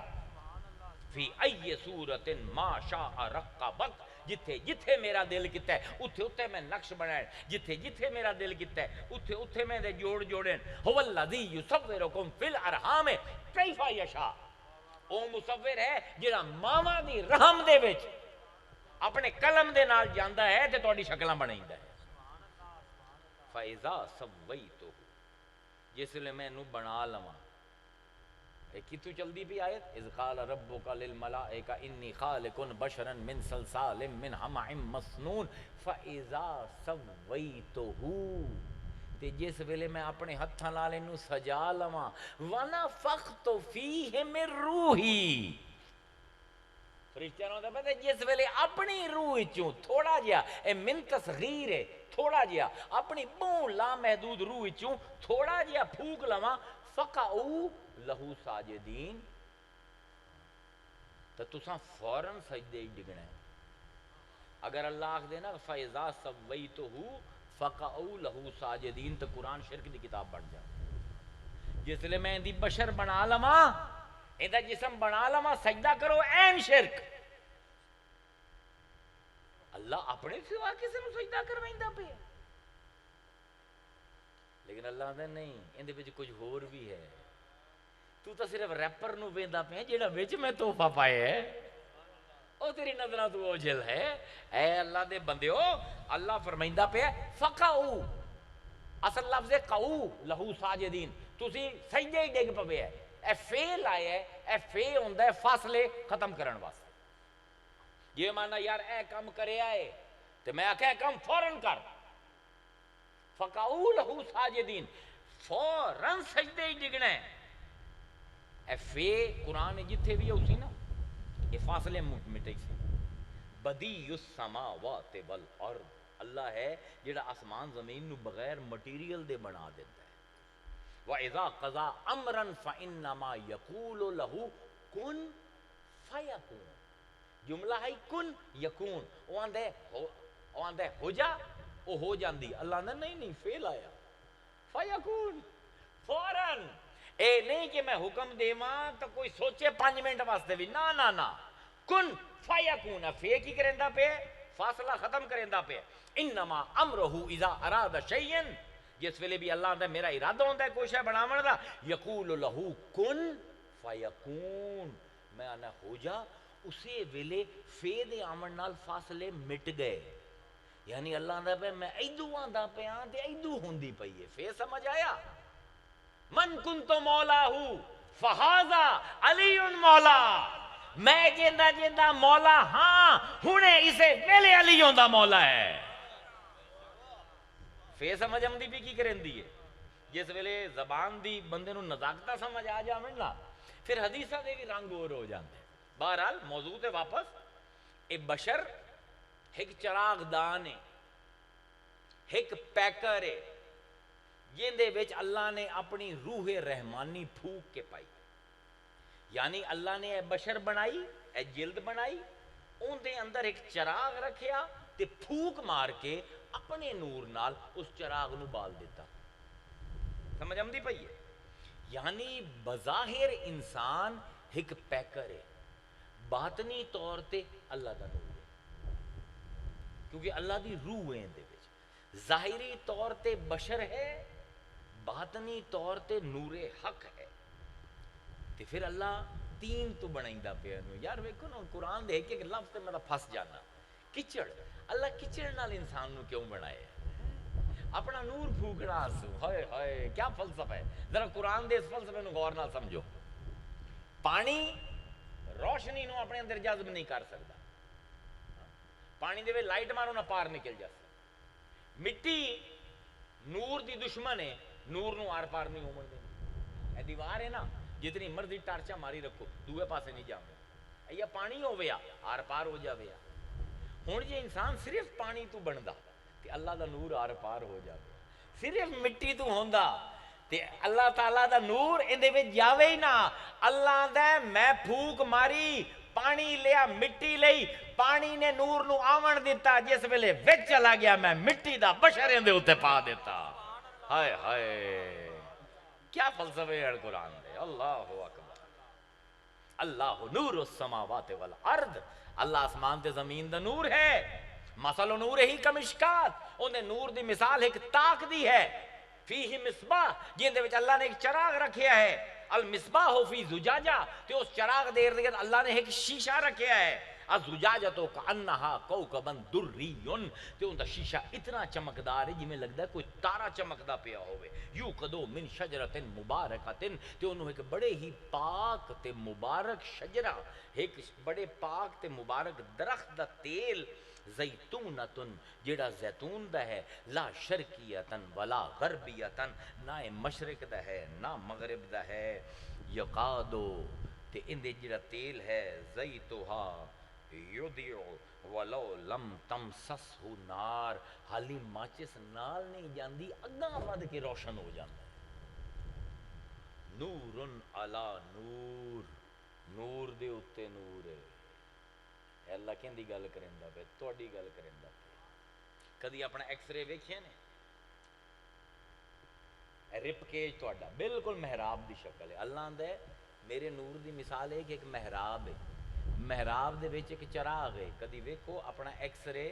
فی ای صورت ما شاء رکبک، جتھے جتھے میرا دل کیتا ہے اتھے اتھے میں نقش بنائے، جتھے جتھے میرا دل کیتا ہے اتھے اتھے میں دے جوڑ جوڑیں۔ هو الذی یصورکم فی الارحام کیف یشاء، او مصور ہے جڑا ماواں دی رحم دے وچ اپنے قلم دے نال جاندا ہے تے تہاڈی شکلاں بنائیندا ہے۔ فاذا سویتہ، جس لے میں نو بنا لواں، کتوں چلدی پی آیت، اذ قال ربک للملائکہ انی خالق بشرا من صلصال من حمأ مسنون فاذا سویتہ، تے جس ویلے میں اپنے ہتھاں نال اینوں سجا لواں، ونفخت فیہ من روحی، فرشتیاں نوں پتہ ہے جس ویلے اپنی روح وچوں تھوڑا جہا، اے من تصغیر ہے، تھوڑا جہا اپنی بہت لامحدود روح وچوں تھوڑا جہا پھونک لواں، فقعوا لہو ساجدین، تو تساں فوراً سجدے ڈگنا ہے۔ اگر اللہ آکھ دے نا فَإِذَا سَوَّيْتُهُ فَقَعُوا لَهُ سَاجِدِينَ تو قرآن شرک دی کتاب بن جائے۔ جس لئے میں دی بشر بنا لواں، ایدہ جسم بنا لواں، سجدہ کرو، این شرک۔ اللہ اپنے سوا کسی نو سجدہ کروائندہ پہ، لیکن اللہ دے نہیں، اندے وچ کچھ ہور بھی ہے۔ تو صرف ریپر نو ویندا پیا جیڑا وچ میں تحفہ پائے ہے، او تیری نظرہ تو اوجھل ہے۔ اے اللہ دے بندیو، اللہ فرمائندہ پہ فقعو، اصل لفظ قعو لہو ساجدین، تسی سجدے ہی ڈگ پوے ہے، اے فیل آیا ہے، اے فے ہوندہ ہے فاصلے ختم کرن واسطے۔ یہ مانا یار اے کم کرے آئے تو میں آکھا اے کم فوراً کر، فقعو لہو ساجدین، فوراً سجدے ہی ڈگنا ہے۔ اے فے قرآن جتھے بھی اسی نا یہ فاصلے مٹے سے، بدیع السماوات والارض، اللہ ہے جڑا آسمان زمین نو بغیر مٹیریل دے بنا دیتا ہے۔ وَإِذَا قَضَى أَمْرًا فَإِنَّمَا يَقُولُ لَهُ كُن فَيَكُونُ، جملہ ہے کن یکون، وہ آندھے ہو جا، وہ ہو جاندی، اللہ نے نہیں فیل آیا، فَيَكُون، فوراً۔ اے نہیں کہ میں حکم دے ماں تو کوئی سوچے 5 منٹ واسطے بھی، نا نا نا، کن فیکون، فے کی کرندہ پہ، فاصلہ ختم کرندہ پہ۔ انما امرہ اذا اراد شیئن، جس ویلے بھی اللہ نے میرا ارادہ ہوندہ ہے کوئی شے بناون دا، یقول لہو کن فیکون، میں آنا ہو جا، اسے ویلے فے دے آمن نال فاصلے مٹ گئے، یعنی اللہ نے پہ میں ایدو آندہ پہ آن دے ایدو ہوندی پئی ہے، فے سمجھ آیا؟ من کنتو مولا ہوں فہذا علی مولا، میں جیندہ جیندہ مولا ہاں، ہنے اسے ویلے علی ہوندہ مولا ہے۔ فے سمجھ ہم دی بھی کی کریں دی ہے، جس ویلے زبان دی بندے نو نزاکتہ سمجھ آ جا مننا، پھر حدیثہ دے بھی رنگ اور ہو جاندے۔ بہرحال موضوع تے واپس، اے بشر ایک چراغ دان ہے، ایک پیکر ہے، جیندے وچ اللہ نے اپنی روح رحمانی پھوک کے پائی، یعنی اللہ نے اے بشر بنائی، اے جلد بنائی، ان دے اندر ایک چراغ رکھیا تے پھوک مار کے اپنے نور نال اس چراغ نو بال دیتا۔ سمجھ آمدی پئی ہے؟ یعنی بظاہر انسان ایک پیکر ہے، باطنی طور تے اللہ دا نور ہے، کیونکہ اللہ دی روح ہے اندے وچ، ظاہری طور تے بشر ہے، باطنی طور تے نور حق ہے۔ تے پھر اللہ تین تو بنائندہ پہ انہوں، یار ویکھو نا قرآن دے ایک لفظ تے میں پھنس جانا، کچڑ، اللہ کچڑ نال انسان نو کیوں بنائے؟ اپنا نور پھوکنا سو، ہائے ہائے کیا فلسفہ ہے، ذرا قرآن دے اس فلسفے نو غور نہ سمجھو۔ پانی روشنی نو اپنے اندر جذب نہیں کر سکتا، پانی دے وے لائٹ مارو نہ پار نکل جاتا، مٹی نور دی دشمن ہے، نور نو آر پار نہیں ہومن دے، اے دیوار ہے نا، جتنی مرضی ٹارچا ماری رکھو دوے پاسے نہیں جاؤں، یا پانی ہو گیا آر پار ہو جاوے۔ ہون جے انسان صرف پانی تو بندا تے اللہ دا نور آر پار ہو جاوے، صرف مٹی تو ہوندا تے اللہ تعالیٰ دا نور اندے وچ جاوے ہی نہ. اللہ دا میں پھوک ماری پانی لیا مٹی لئی پانی نے نور نو آون دیتا جس ویلے وچ چلا گیا میں مٹی دا بشر اندے اوتے پا دیتا. ہائے ہائے کیا فلسفے ہے قرآن دے. اللہ اکبر. اللہ نور السماوات والارض. اللہ آسمان تے زمین دا نور ہے. مثل نور ہی کمشکات انہیں نور دی مثال ایک تاک دی ہے. فیہ مصباح جن دے وچ اللہ نے ایک چراغ رکھیا ہے. المصباح فی زجاجہ تے اس چراغ دے ارد اللہ نے ایک شیشہ رکھیا ہے. الزجاجۃ کأنہا کوکب دری تے ان دا شیشہ اتنا چمکدار ہے جویں لگدا ہے کوئی تارا چمکدا پیا ہوئے. یوقدو من شجرۃ مبارکۃ تے انہوں ایک بڑے ہی پاک تے مبارک شجرہ ایک بڑے پاک تے مبارک درخت دا تیل زیتونتن جیڑا زیتون دا ہے لا شرقیتن ولا غربیتن نہ مشرق دا ہے نہ مغرب دا ہے. یقادو تے اندے جیڑا تیل ہے زیتوہا یدیع ولو لم تمسسہ نار حالی ماچس نال نہیں جاندی اگاں ود کے روشن ہو جاندہ ہے. نورن علی نور نور دے اتے نور ہے. اللہ کہیں دی گل کریں دا پہ توڑی گل کریں دا پہ کدی اپنا ایکس رے ویکھے نے رپ کیج توڑا بالکل محراب دی شکل ہے. اللہ دے میرے نور دی مثال ہے کہ ایک محراب ہے. محراب دے ویچ ایک چراغ ہے. کدی ویکھو اپنا ایکس رے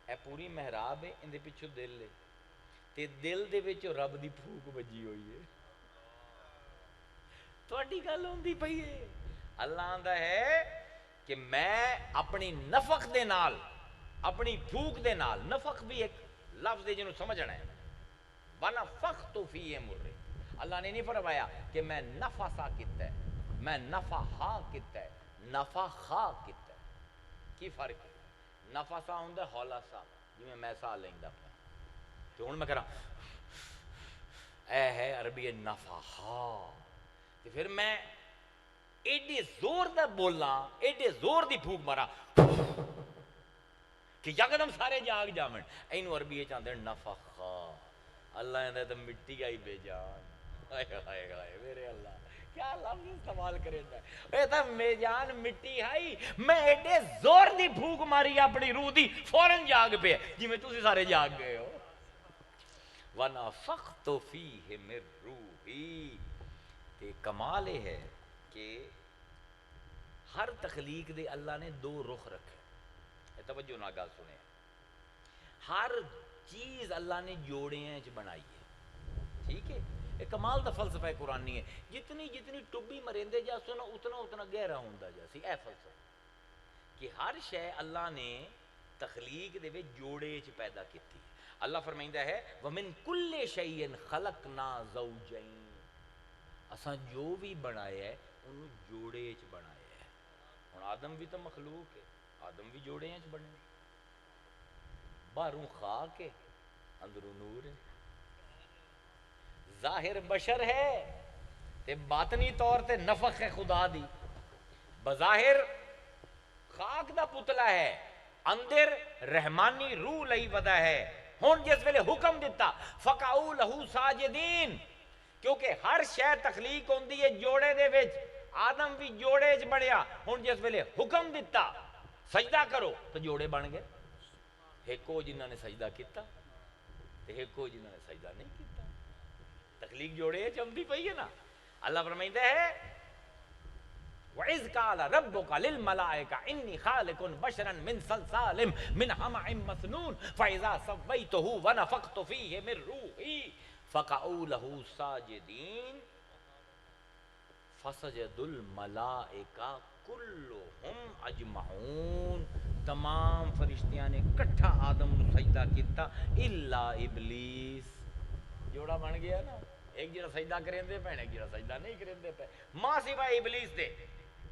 اے پوری محراب ہے اندے پچھو دل ہے تے دل دے ویچ رب دی پھوک بجی ہوئی ہے. توڑی گل ہوندی پئی ہے. اللہ دا ہے کہ میں اپنی نفق دے نال اپنی پھوک دے نال نفق بھی ایک لفظ دے جنہوں سمجھنا ہے. وَنَفَخْتُ فِيهِ مُرِّ اللہ نے نہیں فرمایا کہ میں نفسا کیتا ہے میں نفحا کیتا ہے نفخا کیتا ہے. کی فرق ہے؟ نفسا ہوندہ ہولا سا جی میں سا لیندہ پہ تو ہن میں کہہ رہا اے ہے عربی نفحا تو پھر میں ایڈی زور دا بولا ایڈی زور دی پھوک مارا کہ یکدم سارے جاگ جامن. اینو عربی چاہتے ہیں نفخا. اللہ نے تو مٹی آئی بے جان. ہائے ہائے ہائے میرے اللہ کیا لفظ استعمال کرے دا اے تا میں جان مٹی آئی میں ایڈے زور دی پھوک ماری اپنی روح دی فوراں جاگ پہ جی میں تسی سارے جاگ گئے ہو. وَنَفَخْتُ فِيهِ مِن رُوحِي تے کمال ہے کہ ہر تخلیق دے اللہ نے دو رخ رکھے. توجہ نہ گل سنے ہر چیز اللہ نے جوڑے ہیں بنائی ہے. ٹھیک ہے ایک کمال دا فلسفہ قرآنی ہے. جتنی جتنی ٹبی مرندے جا سنا اتنا اتنا گہرا ہوندا جا سی. اے فلسفہ کہ ہر شے اللہ نے تخلیق دے وچ جوڑے چ پیدا کیتی. اللہ فرمائندا ہے وَمِن كُلِّ شَيْءٍ خَلَقْنَا زَوْجَيْنِ اساں جو بھی بنایا ہے انہوں جوڑے چ بنایا ہے. ہن آدم بھی تو مخلوق ہے آدم بھی جوڑے چ بنے باہروں خاک ہے اندروں نور ہے. ظاہر بشر ہے تے باطنی طور تے نفخ ہے خدا دی. بظاہر خاک دا پتلا ہے اندر رحمانی روح لئی ودا ہے. ہن جس ویلے حکم دیتا فقعوا لہو ساجدین کیونکہ ہر شے تخلیق ہوندی ہے جوڑے دے وچ. آدم بھی جوڑے چ بنیا. ہن جس ویلے حکم دیتا سجدہ کرو تو جوڑے بن گئے. ایکو جنہاں نے سجدہ کیتا تے ایکو جنہاں نے سجدہ نہیں کیتا. تخلیق جوڑے چمدی پئی ہے نا. اللہ فرمائندا ہے وَإِذْ قَالَ رَبُّكَ لِلْمَلَائِكَةِ إِنِّي خَالِقٌ بَشَرًا مِنْ صَلْصَالٍ مِنْ حَمَإٍ مَسْنُونٍ فَإِذَا سَوَّيْتُهُ وَنَفَخْتُ فِيهِ مِنْ رُوحِي فَقَعُوا لَهُ سَاجِدِينَ فَسَجَدَ الْمَلَائِكَةُ كُلُّهُمْ أَجْمَعُونَ تمام فرشتیاں نے کٹھا آدم نو سجدہ کیتا الا ابلیس. جوڑا بن گیا نا ایک جڑا سجدہ کریں دے پہ ایک جڑا سجدہ نہیں کریں دے پہ ماں سوائے ابلیس دے.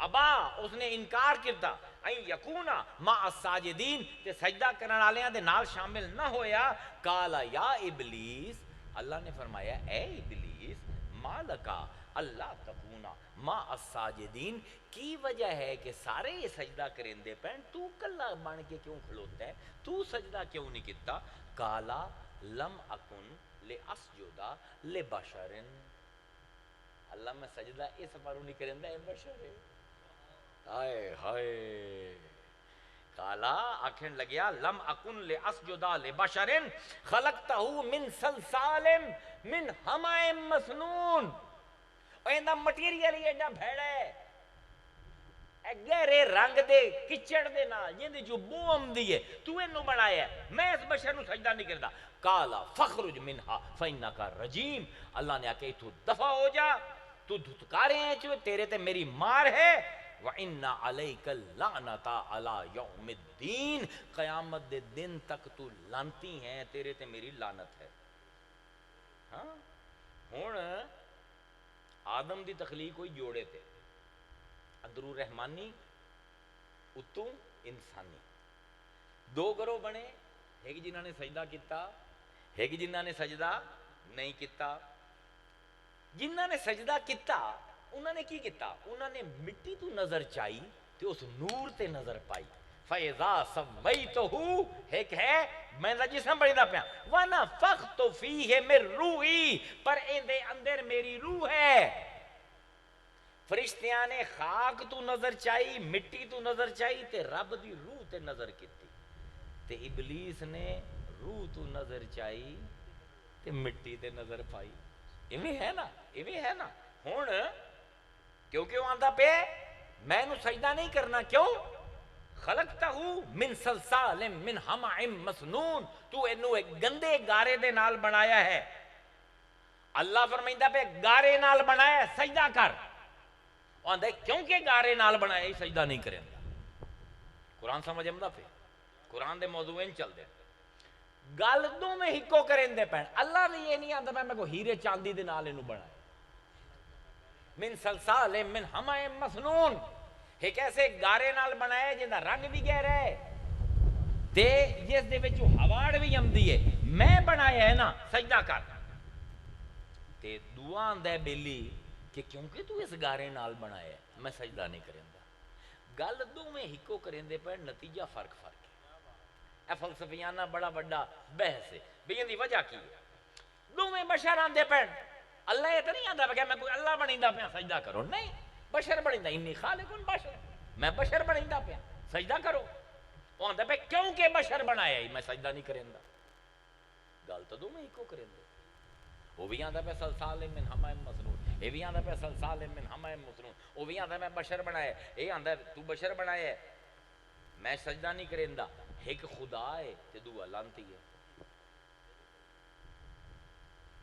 ابا اس نے انکار کیتا این یکونا مع الساجدین تے سجدہ کرنے والیاں دے نال شامل نہ ہویا. قالا یا ابلیس اللہ نے فرمایا اے ابلیس مالکا اللہ تکونا مع الساجدین کی وجہ ہے کہ سارے یہ سجدہ کریں دے پہ تو کلا بن کے کیوں کھلوتا ہے تو سجدہ کیوں نہیں کیتا. قالا لم اکن لاسجد لبشر، اللہ میں سجدہ اس پر نہیں کرندا اے بشر ہے۔ ہائے ہائے، کالا آکھن لگیا لم اکن لاسجد لبشر خلقتہ من صلصال من حمأ مسنون، ایندا مٹیریل ہی ایڈا بھیڑا ہے، گہرے رنگ دے کچڑ دے نال جیندی جو بو آمدی ہے، تو اینو بنایا ہے، میں اس بشر نو سجدہ نہیں کردا۔ کالا فخرج منہا فإنک رجیم، اللہ نے آکے تو دفع ہو جا، تو دھتکارے ہیں چوئے، تیرے تے میری مار ہے، وَإِنَّ عَلَيْكَ اللَّعْنَةَ عَلَى يَوْمِ الدِّينِ، قیامت دے دن تک تو لانتی ہیں، تیرے تے میری لعنت ہے۔ ہاں ہون آدم دی تخلیق ہوئی جوڑے تے، اندرو رحمانی اتو انسانی، دو گروہ بنے، ایک جنہاں نے سجدہ کیتا، ایک جنہاں نے سجدہ نہیں کیتا۔ جنہاں نے سجدہ کیتا انہوں نے کی کیتا؟ انہوں نے مٹی تو نظر چائی تو اس نور تے نظر پائی۔ فَإِذَا سَوَّيْتُهُ، ایک ہے میں دا جسم بڑی دا پیا، وَنَفَخْتُ فِيهِ مِن رُوحِي، پر اندے اندر میری روح ہے۔ فرشتیاں نے خاک تو نظر چائی، مٹی تو نظر چائی، تے رب دی روح تے نظر کیتی، تے ابلیس نے روح تو نظر چائی تے مٹی تے نظر پائی۔ ایویں ہے نا، ایویں ہے نا۔ ہن کیونکہ وہ آندا پہ میں نو سجدہ نہیں کرنا، کیوں؟ خلقتہ من صلصال من حمأ مسنون، تو اینو ایک گندے گارے دے نال بنایا ہے۔ اللہ فرمائندہ پہ گارے نال بنایا ہے، سجدہ کر۔ وہ آندا کیونکہ گارے نال بنایا ہے سجدہ نہیں کریں گا۔ قرآن سمجھ آمدا پہ، قرآن دے موضوعیں چل دے گل دو میں ہکو کریں دے پہن۔ اللہ بھی یہ نہیں آندا میں کو ہیرے چاندی دے نال اینو بنایا من صلصال من حمأ مسنون، ایک ایسے گارے نال بنایا جنہا رنگ بھی گہرا ہے تے جس دے وچوں ہواڑ بھی آمدی ہے، میں بنایا ہے نا، سجدہ کر۔ تے دعا آندا ہے بیلی کہ کیونکہ تو اس گارے نال بنایا ہے میں سجدہ نہیں کریں گا۔ گل دو میں ہکو کریں دے پہ نتیجہ فرق ہے۔ اے فلسفیانہ بڑا بڑا بحث ہے، بھی وجہ کی ہے؟ دو میں بشر آندے پہ، اللہ یہ تو نہیں آندا کہ میں کوئی اللہ بنیندہ پیا سجدہ کرو، نہیں، بشر بنیندہ، انی خالق بشر، میں بشر بنیندہ پیا سجدہ کرو۔ وہ آندا پہ کیونکہ بشر بنایا ہی میں سجدہ نہیں کریں گا۔ گل تو دو میں ہی کو کریں گے۔ وہ بھی آندا پہ صلصال من حمأ مسنون، یہ بھی آندا پہ صلصال من حمأ مسنون، وہ بھی آندا میں بشر بنایا ہے، یہ آندا تو بشر بنایا ہے میں سجدہ نہیں کریں گا۔ ایک خدا ہے تے دو لانتی ہے۔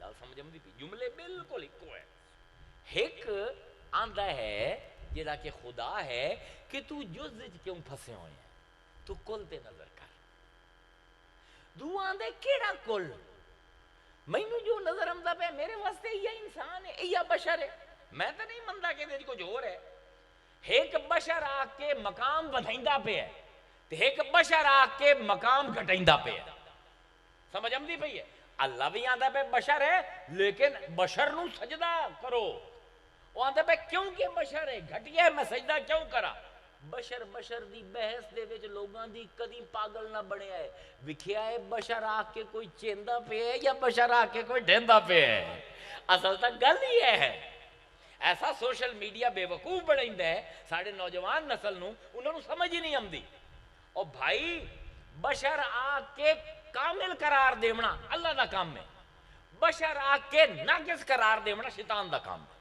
گل سمجھ آمدی پئی؟ جملے بالکل ایکو ہے۔ ایک آندا ہے جیڑا کہ خدا ہے کہ تو جز وچ کیوں پھسے ہوئے ہیں، تو کل تے نظر کر۔ دو آندے کیڑا کل؟ مینوں جو نظر آمدا پیا میرے واسطے یہ انسان ہے، یہ بشر ہے، میں تو نہیں مندا کہ دے کچھ اور ہے۔ ایک بشر آ کے مقام بدھائندا پیا ہے تے ایک بشر آ کے مقام گھٹائندا پیا ہے۔ سمجھ آمدی پئی ہے؟ اللہ بھی آندا پہ بشر ہے لیکن بشر نو سجدہ کرو۔ وہ آندا پہ کیونکہ بشر ہے گھٹیا ہے میں سجدہ کیوں کرا؟ بشر دی بحث دے وچ لوگاں دی کدی پاگل نہ بنیا ہے۔ وکھیا ہے بشر آ کے کوئی چیندا پہ ہے یا بشر آ کے کوئی ڈھیندا پہ ہے؟ اصل تک گل ہی ہے۔ ایسا سوشل میڈیا بے وقوف بنائندا ہے ساڑھے نوجوان نسل نو، انہوں نے سمجھ ہی نہیں آمدی۔ اور بھائی بشر آ کے کامل قرار دیونا اللہ دا کام ہے، بشر آ کے ناقص قرار دیونا شیطان دا کام ہے،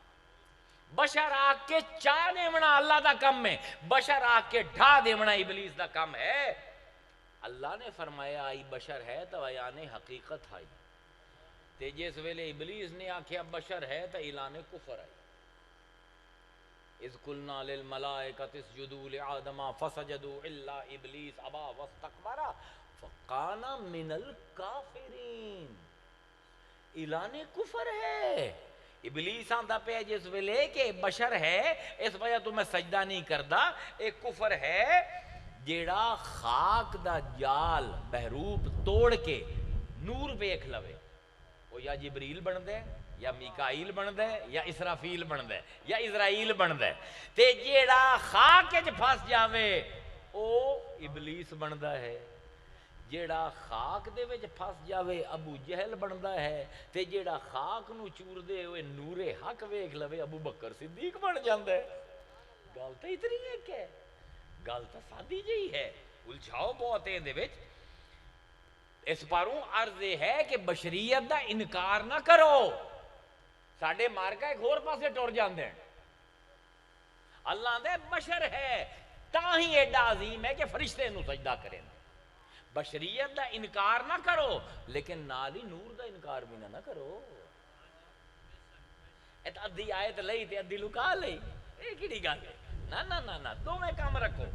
بشر آ کے چاہ دیونا اللہ دا کام ہے، بشر آ کے ڈھا دیونا ابلیس دا کام ہے۔ اللہ نے فرمایا آئی بشر ہے تو ایان حقیقت آئی، تے جس ویلے ابلیس نے آکھیا بشر ہے تو اعلان کفر آئی۔ اذ قلنا للملائکۃ اسجدوا لآدم فسجدوا الا ابلیس ابا واستکبر فکان من الکافرین۔ اعلان کفر ہے۔ ابلیس آندا پہ جس ویلے کہ بشر ہے اس وجہ تو میں سجدہ نہیں کردا، ایک کفر ہے جیڑا خاک دا جال بحروب توڑ کے نور ویکھ لوے، وہ یا جبریل بندہ ہے یا میکائیل بندہ ہے یا اسرافیل بندہ ہے یا اسرائیل بندہ ہے، تے جیڑا خاک وچ پھس جاوے او ابلیس بندہ ہے، جیڑا خاک دے وچ پھس جاوے ابو جہل بندا ہے، تے جیڑا خاک نو چور دے ہوئے نور حق ویکھ لوے ابو بکر صدیق بن جاندا ہے۔ گل تو اتنی ہے کہ گل تو سادی جی ہے، الجھاؤ بہت ہے دے وچ۔ اس پاروں عرض یہ ہے کہ بشریت دا انکار نہ کرو، ساڈے مارکا ایک اور پاسے ٹر جاندے ہیں۔ اللہ دے بشر ہے تاں ہی ایڈا عظیم ہے کہ فرشتے نو سجدہ کریں۔ بشریت دا انکار نہ کرو لیکن نال ہی نور دا انکار بھی نہ کرو۔ ایت ادھی آیت لئی تے ادھی لکا لئی، اے کیڑی گل ہے؟ نہ دو میں کام رکھو،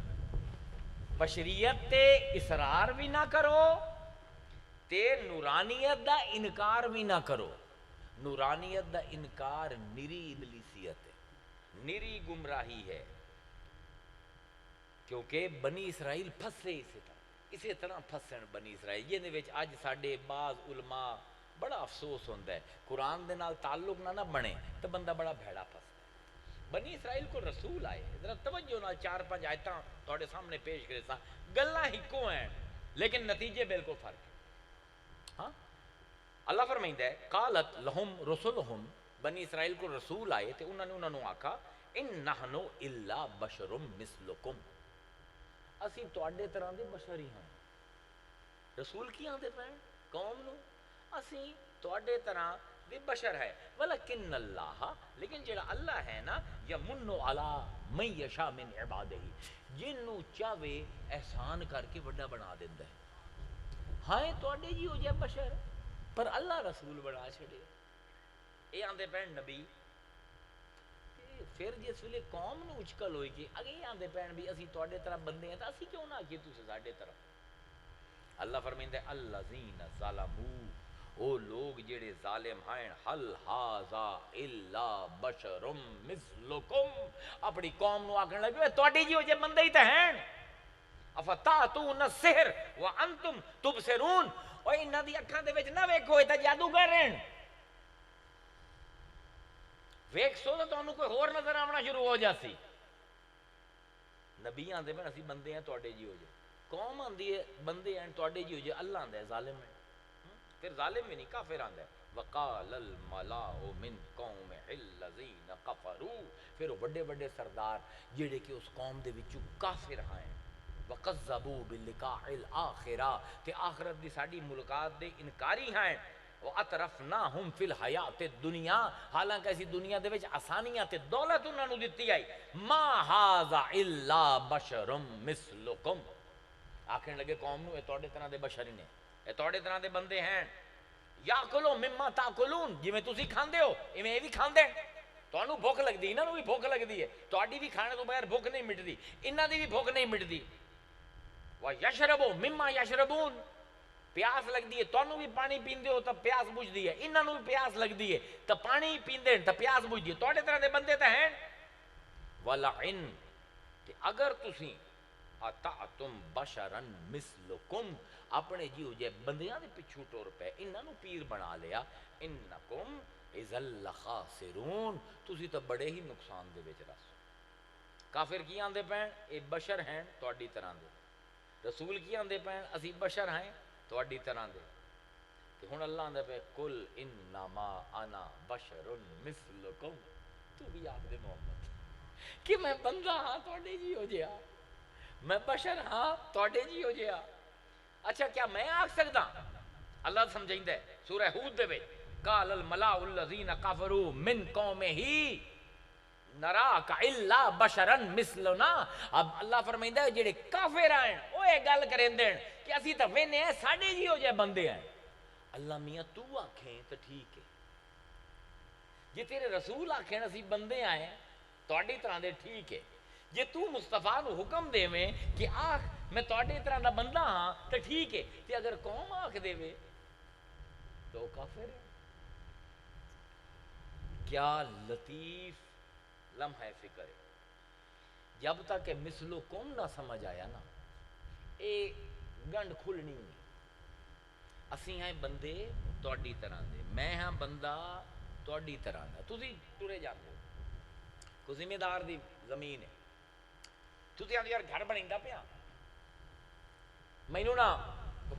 بشریت تے اصرار بھی نہ کرو تے نورانیت دا انکار بھی نہ کرو۔ نورانیت دا انکار نری ابلیسیت ہے، نری گمراہی ہے، کیونکہ بنی اسرائیل پھسے اسی طرح پھسن بنی اسرائیل جہدے وچ اج ساڈے بعض علماء بڑا افسوس ہوتا ہے قرآن دے نال تعلق نہ بنے تو بندہ بڑا بھیڑا پھستا ہے۔ بنی اسرائیل کو رسول آئے، ذرا توجہ نال 4-5 آیتاں تواڈے سامنے پیش کرے سا، گلاں ہکو ہیں لیکن نتیجے بالکل فرق ہیں۔ ہاں اللہ فرمائندا ہے قالت لہم رسلہم، بنی اسرائیل کو رسول آئے تے انہوں نے آکھا ان نحن الا بشر مثلکم، اسی تواڈے طرح دے بشر ہی ہیں۔ رسول کی آندے پے قوم نو اسی تواڈے طرح دے بشر ہے، ولکن اللہ، لیکن جڑا اللہ ہے نا یمن علی من یشاء من عبادہ، جنوں چاہے احسان کر کے بڑا بنا دیندا ہے۔ ہاں تواڈے جی ہو جائے بشر پر اللہ رسول بنا چھڑے، اے آندے پین نبی۔ پھر جس ویلے قوم نو اچکل ہوئی کہ اگے آندے پین بھی اسی تواڈے طرح بندے ہیں تو اسی کیوں نہ آکھیے تسی ساڈے طرح۔ اللہ فرمیندا ہے الذین ظلموا، او لوگ جڑے ظالم ہیں، حل ھذا الا بشر مثلکم، اپنی قوم نو آکھن لگے تواڈی جی ہو جے بندے ہی تے ہیں، افتاتون السحر وانتم تبصرون، او انہاں دی اکھاں دے وچ نہ ویکھو اے تے جادوگر ہیں، ویکھ سو تو تانوں کوئی ہور نظر آونا شروع ہو جاسی۔ نبی آندے میں اسی بندے ہیں تواڈے جی ہو جائے، قوم آندی ہے بندے ہیں تواڈے جی ہو جائے، اللہ آندا ہے ظالم ہے، پھر ظالم بھی نہیں کافر آندا ہے وقال الملاء من قوم الذین کفروا، پھر وہ بڑے بڑے سردار جڑے کہ اس قوم دے وچوں کافر ہیں، وکذبوا بلقاء الاخرہ، کہ آخرت دی ساڈی ملاقات دے انکاری ہیں، وَأَتْرَفْنَاهُمْ فِي الْحَيَاةِ الدُّنْيَا، حالانکہ اسی دنیا دے وچ آسانیاں تے دولت انہاں نو دتی آئی، مَا هَذَا إِلَّا بَشَرٌ مِثْلُكُمْ، آکھن لگے قوم نو اے تواڈے طرح دے بشر ہی نے، اے تواڈے طرح دے بندے ہیں، یاکلوا مما تاکلون، جویں تسی کھاندے ہو ایویں اے وی کھاندے ہیں، تانوں بھوک لگدی انہاں نو بھی بھوک لگدی ہے، تواڈی بھی کھانے تو بغیر بھوک نہیں مٹدی، انہاں دی بھی بھوک نہیں مٹدی، وَيَشْرَبُوا مِمَّا يَشْرَبُونَ، پیاس لگدی ہے تانوں بھی پانی پیندے ہو تو پیاس بجھدی ہے، انہاں نوں بھی پیاس لگدی ہے تو پانی پیندے ہیں تو پیاس بجھدی ہے، تواڈے طرح دے بندے تے ہیں۔ وَلَعِن، کہ اگر تسی اطعتم بشرا مثلکم، اپنے جی ہو جائے بندیاں دے پچھو ٹور پے انہاں نوں پیر بنا لیا، انکم اذا لخاسرون، تسی تو بڑے ہی نقصان دے وچ رسو۔ کافر کی آندے پین اے بشر ہیں تواڈی طرح دے، رسول کی آندے پین اسی بشر ہیں تواڈی طرح دے، کہ ہن اللہ آندا پہ قل انما انا بشر مثلکم، تو بھی آکھ دے محمد کہ میں بندہ ہاں تواڈے جی ہو جیا، میں بشر ہاں تواڈے جی ہو جیا۔ اچھا کیا میں آکھ سکدا؟ اللہ سمجھائندا ہے سورہ ہود دے وچ قال الملأ الذین کفروا من قومہ نراک الا بشرا مثلنا، اب اللہ فرمائندا ہے جڑے کافر ہیں او اے گل کریندے کہ اسی تے وینے ہیں ساڈے جی ہو جائے بندے ہیں۔ اللہ میاں تو آکھیں تو ٹھیک ہے، جے تیرے رسول آکھیں اسی بندے آئے تواڈی طرح دے ٹھیک ہے، جے تو مصطفیٰ نو حکم دے میں کہ آکھ میں تواڈی طرح دا بندہ ہاں تو ٹھیک ہے، تے اگر قوم آکھ دے میں تو کافر ہے۔ کیا لطیف لمحہ فکر ہے، جب تک کہ مثلو قوم نہ سمجھ آیا نا اے گنڈ کھلنی نہیں، اسی ہیں بندے تواڈی طرح دے، میں ہاں بندہ تواڈی طرح دا، تسی ٹرے جاندے ہو، کوئی ذمہ دار دی زمین ہے، تسی آندے یار گھر بنیندا پیا، مینوں نا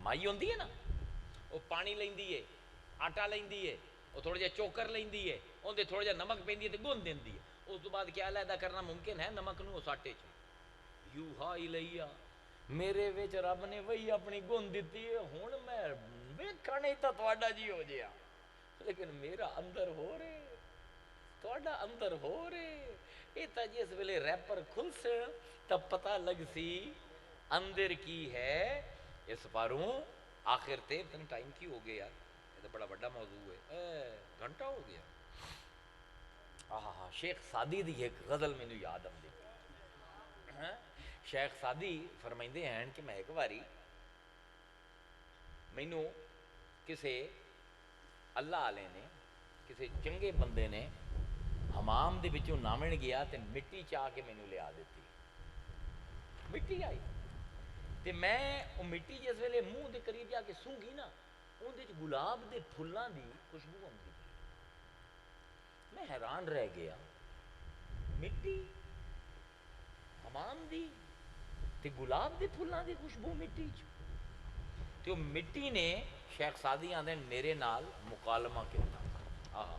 ਮਾਈ ਹੁੰਦੀ ਹੈ ਨਾ, ਉਹ ਪਾਣੀ ਲੈਂਦੀ ਹੈ, ਆਟਾ ਲੈਂਦੀ ਹੈ, ਉਹ ਥੋੜਾ ਜਿਹਾ ਚੋਕਰ ਲੈਂਦੀ ਹੈ, ਉਹਦੇ ਥੋੜਾ ਜਿਹਾ ਨਮਕ ਪੈਂਦੀ ਹੈ ਤੇ ਗੁੰਨ ਦਿੰਦੀ ਹੈ। ਉਸ ਤੋਂ ਬਾਅਦ ਕਿਆ ਅਲੱਗਾ ਕਰਨਾ ਮੁਮਕਿਨ ਹੈ ਨਮਕ ਨੂੰ ਉਸ ਆਟੇ 'ਚ। ਯੂਹਾ ਇਲਈਆ, ਮੇਰੇ ਵਿੱਚ ਰੱਬ ਨੇ ਵਹੀ ਆਪਣੀ ਗੁੰਨ ਦਿੱਤੀ ਹੈ। ਹੁਣ ਮੈਂ ਵੇਖਣਾ ਹੀ ਤਾਂ ਤੁਹਾਡਾ ਜੀ ਹੋ ਜਿਆ, ਲੇਕਿਨ ਮੇਰਾ ਅੰਦਰ ਹੋ ਰਹੇ, ਤੁਹਾਡਾ ਅੰਦਰ ਹੋ ਰਹੇ। ਇਹ ਤਾਂ ਜਿਸ ਵੇਲੇ ਰੈਪਰ ਖੁੱਲਸੇ ਤਾਂ ਪਤਾ ਲੱਗ ਸੀ ਅੰਦਰ ਕੀ ਹੈ। ਇਸ ਬਾਰੋਂ ਆਖਿਰ ਤੇ ਤੈਨੂੰ ਟਾਈਮ ਕੀ ਹੋ ਗਿਆ ਯਾਰ, ਇਹ ਤਾਂ ਬੜਾ ਵੱਡਾ ਮੌਜੂ ਹੈ, ਘੰਟਾ ਹੋ ਗਿਆ। ਆਹ ਸ਼ੇਖ ਸਾਦੀ ਦੀ ਇੱਕ ਗਜ਼ਲ ਮੈਨੂੰ ਯਾਦ ਆਉਂਦੀ ਹੈ। ਸ਼ੇਖ ਸਾਦੀ ਫਰਮਾਉਂਦੇ ਹਨ ਕਿ ਮੈਂ ਇੱਕ ਵਾਰੀ ਮੈਨੂੰ ਕਿਸੇ ਅੱਲਾ ਵਾਲੇ ਨੇ, ਕਿਸੇ ਚੰਗੇ ਬੰਦੇ ਨੇ ਹਮਾਮ ਦੇ ਵਿੱਚੋਂ ਨਾਵਣ ਗਿਆ ਤੇ ਮਿੱਟੀ ਚਾਹ ਕੇ ਮੈਨੂੰ ਲਿਆ ਦਿੱਤੀ। ਮਿੱਟੀ ਆਈ ਤੇ ਮੈਂ ਉਹ ਮਿੱਟੀ ਜਿਸ ਵੇਲੇ ਮੂੰਹ ਦੇ ਕਰੀਬ ਜਾ ਕੇ ਸੂੰਘੀ ਨਾ, ਉਹਦੇ 'ਚ ਗੁਲਾਬ ਦੇ ਫੁੱਲਾਂ ਦੀ ਖੁਸ਼ਬੂ ਆਉਂਦੀ। ਮੈਂ ਹੈਰਾਨ ਰਹਿ ਗਿਆ, ਮਿੱਟੀ ਹਮਾਮ ਦੀ ਤੇ ਗੁਲਾਬ ਦੇ ਫੁੱਲਾਂ ਦੀ ਖੁਸ਼ਬੂ ਮਿੱਟੀ 'ਚ। ਤੇ ਉਹ ਮਿੱਟੀ ਨੇ ਸ਼ੇਖ ਸਾਦੀ ਆਂਦੇ ਮੇਰੇ ਨਾਲ ਮੁਕਾਲਮਾ ਕੀਤਾ। ਆਹ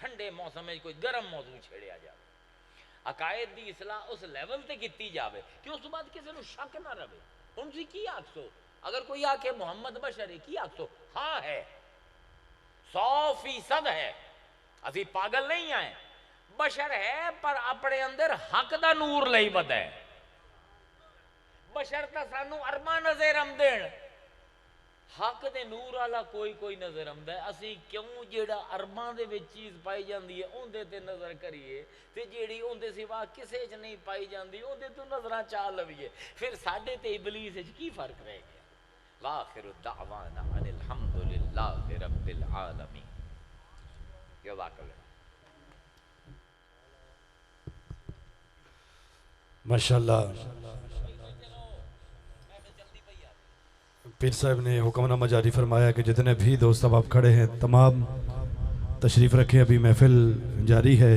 ٹھنڈے موسم میں کوئی گرم موضوع چھیڑیا جائے، عقائد دی اصلاح اس لیول تے کیتی جاوے کہ اس بعد کسی نو شک نہ رہے۔ ان سے کی آکسو اگر کوئی آکے محمد بشر ہے کی آکسو؟ ہاں ہے، 100% ہے، اسی پاگل نہیں آئے، بشر ہے پر اپنے اندر حق دا نور لئی بدا ہے۔ بشر تا سانو ارما نظر آمدین، حق دے نور والا کوئی نظر آمدا ہے۔ اسی کیوں جیڑا ارما دے وچ چیز پائی جاندی ہے اون دے تے نظر کریے تے جیڑی اون دے سوا کسے چ نہیں پائی جاندی اون دے تو نظراں چا لویے، پھر ساڈے تے ابلیس وچ کی فرق رہ گیا؟ واخر الدعوانا ان الحمدللہ رب العالمین۔ جزاک اللہ۔ ماشاءاللہ پیر صاحب نے حکم نامہ جاری فرمایا کہ جتنے بھی دوست اب آپ کھڑے ہیں تمام تشریف رکھیں، ابھی محفل جاری ہے۔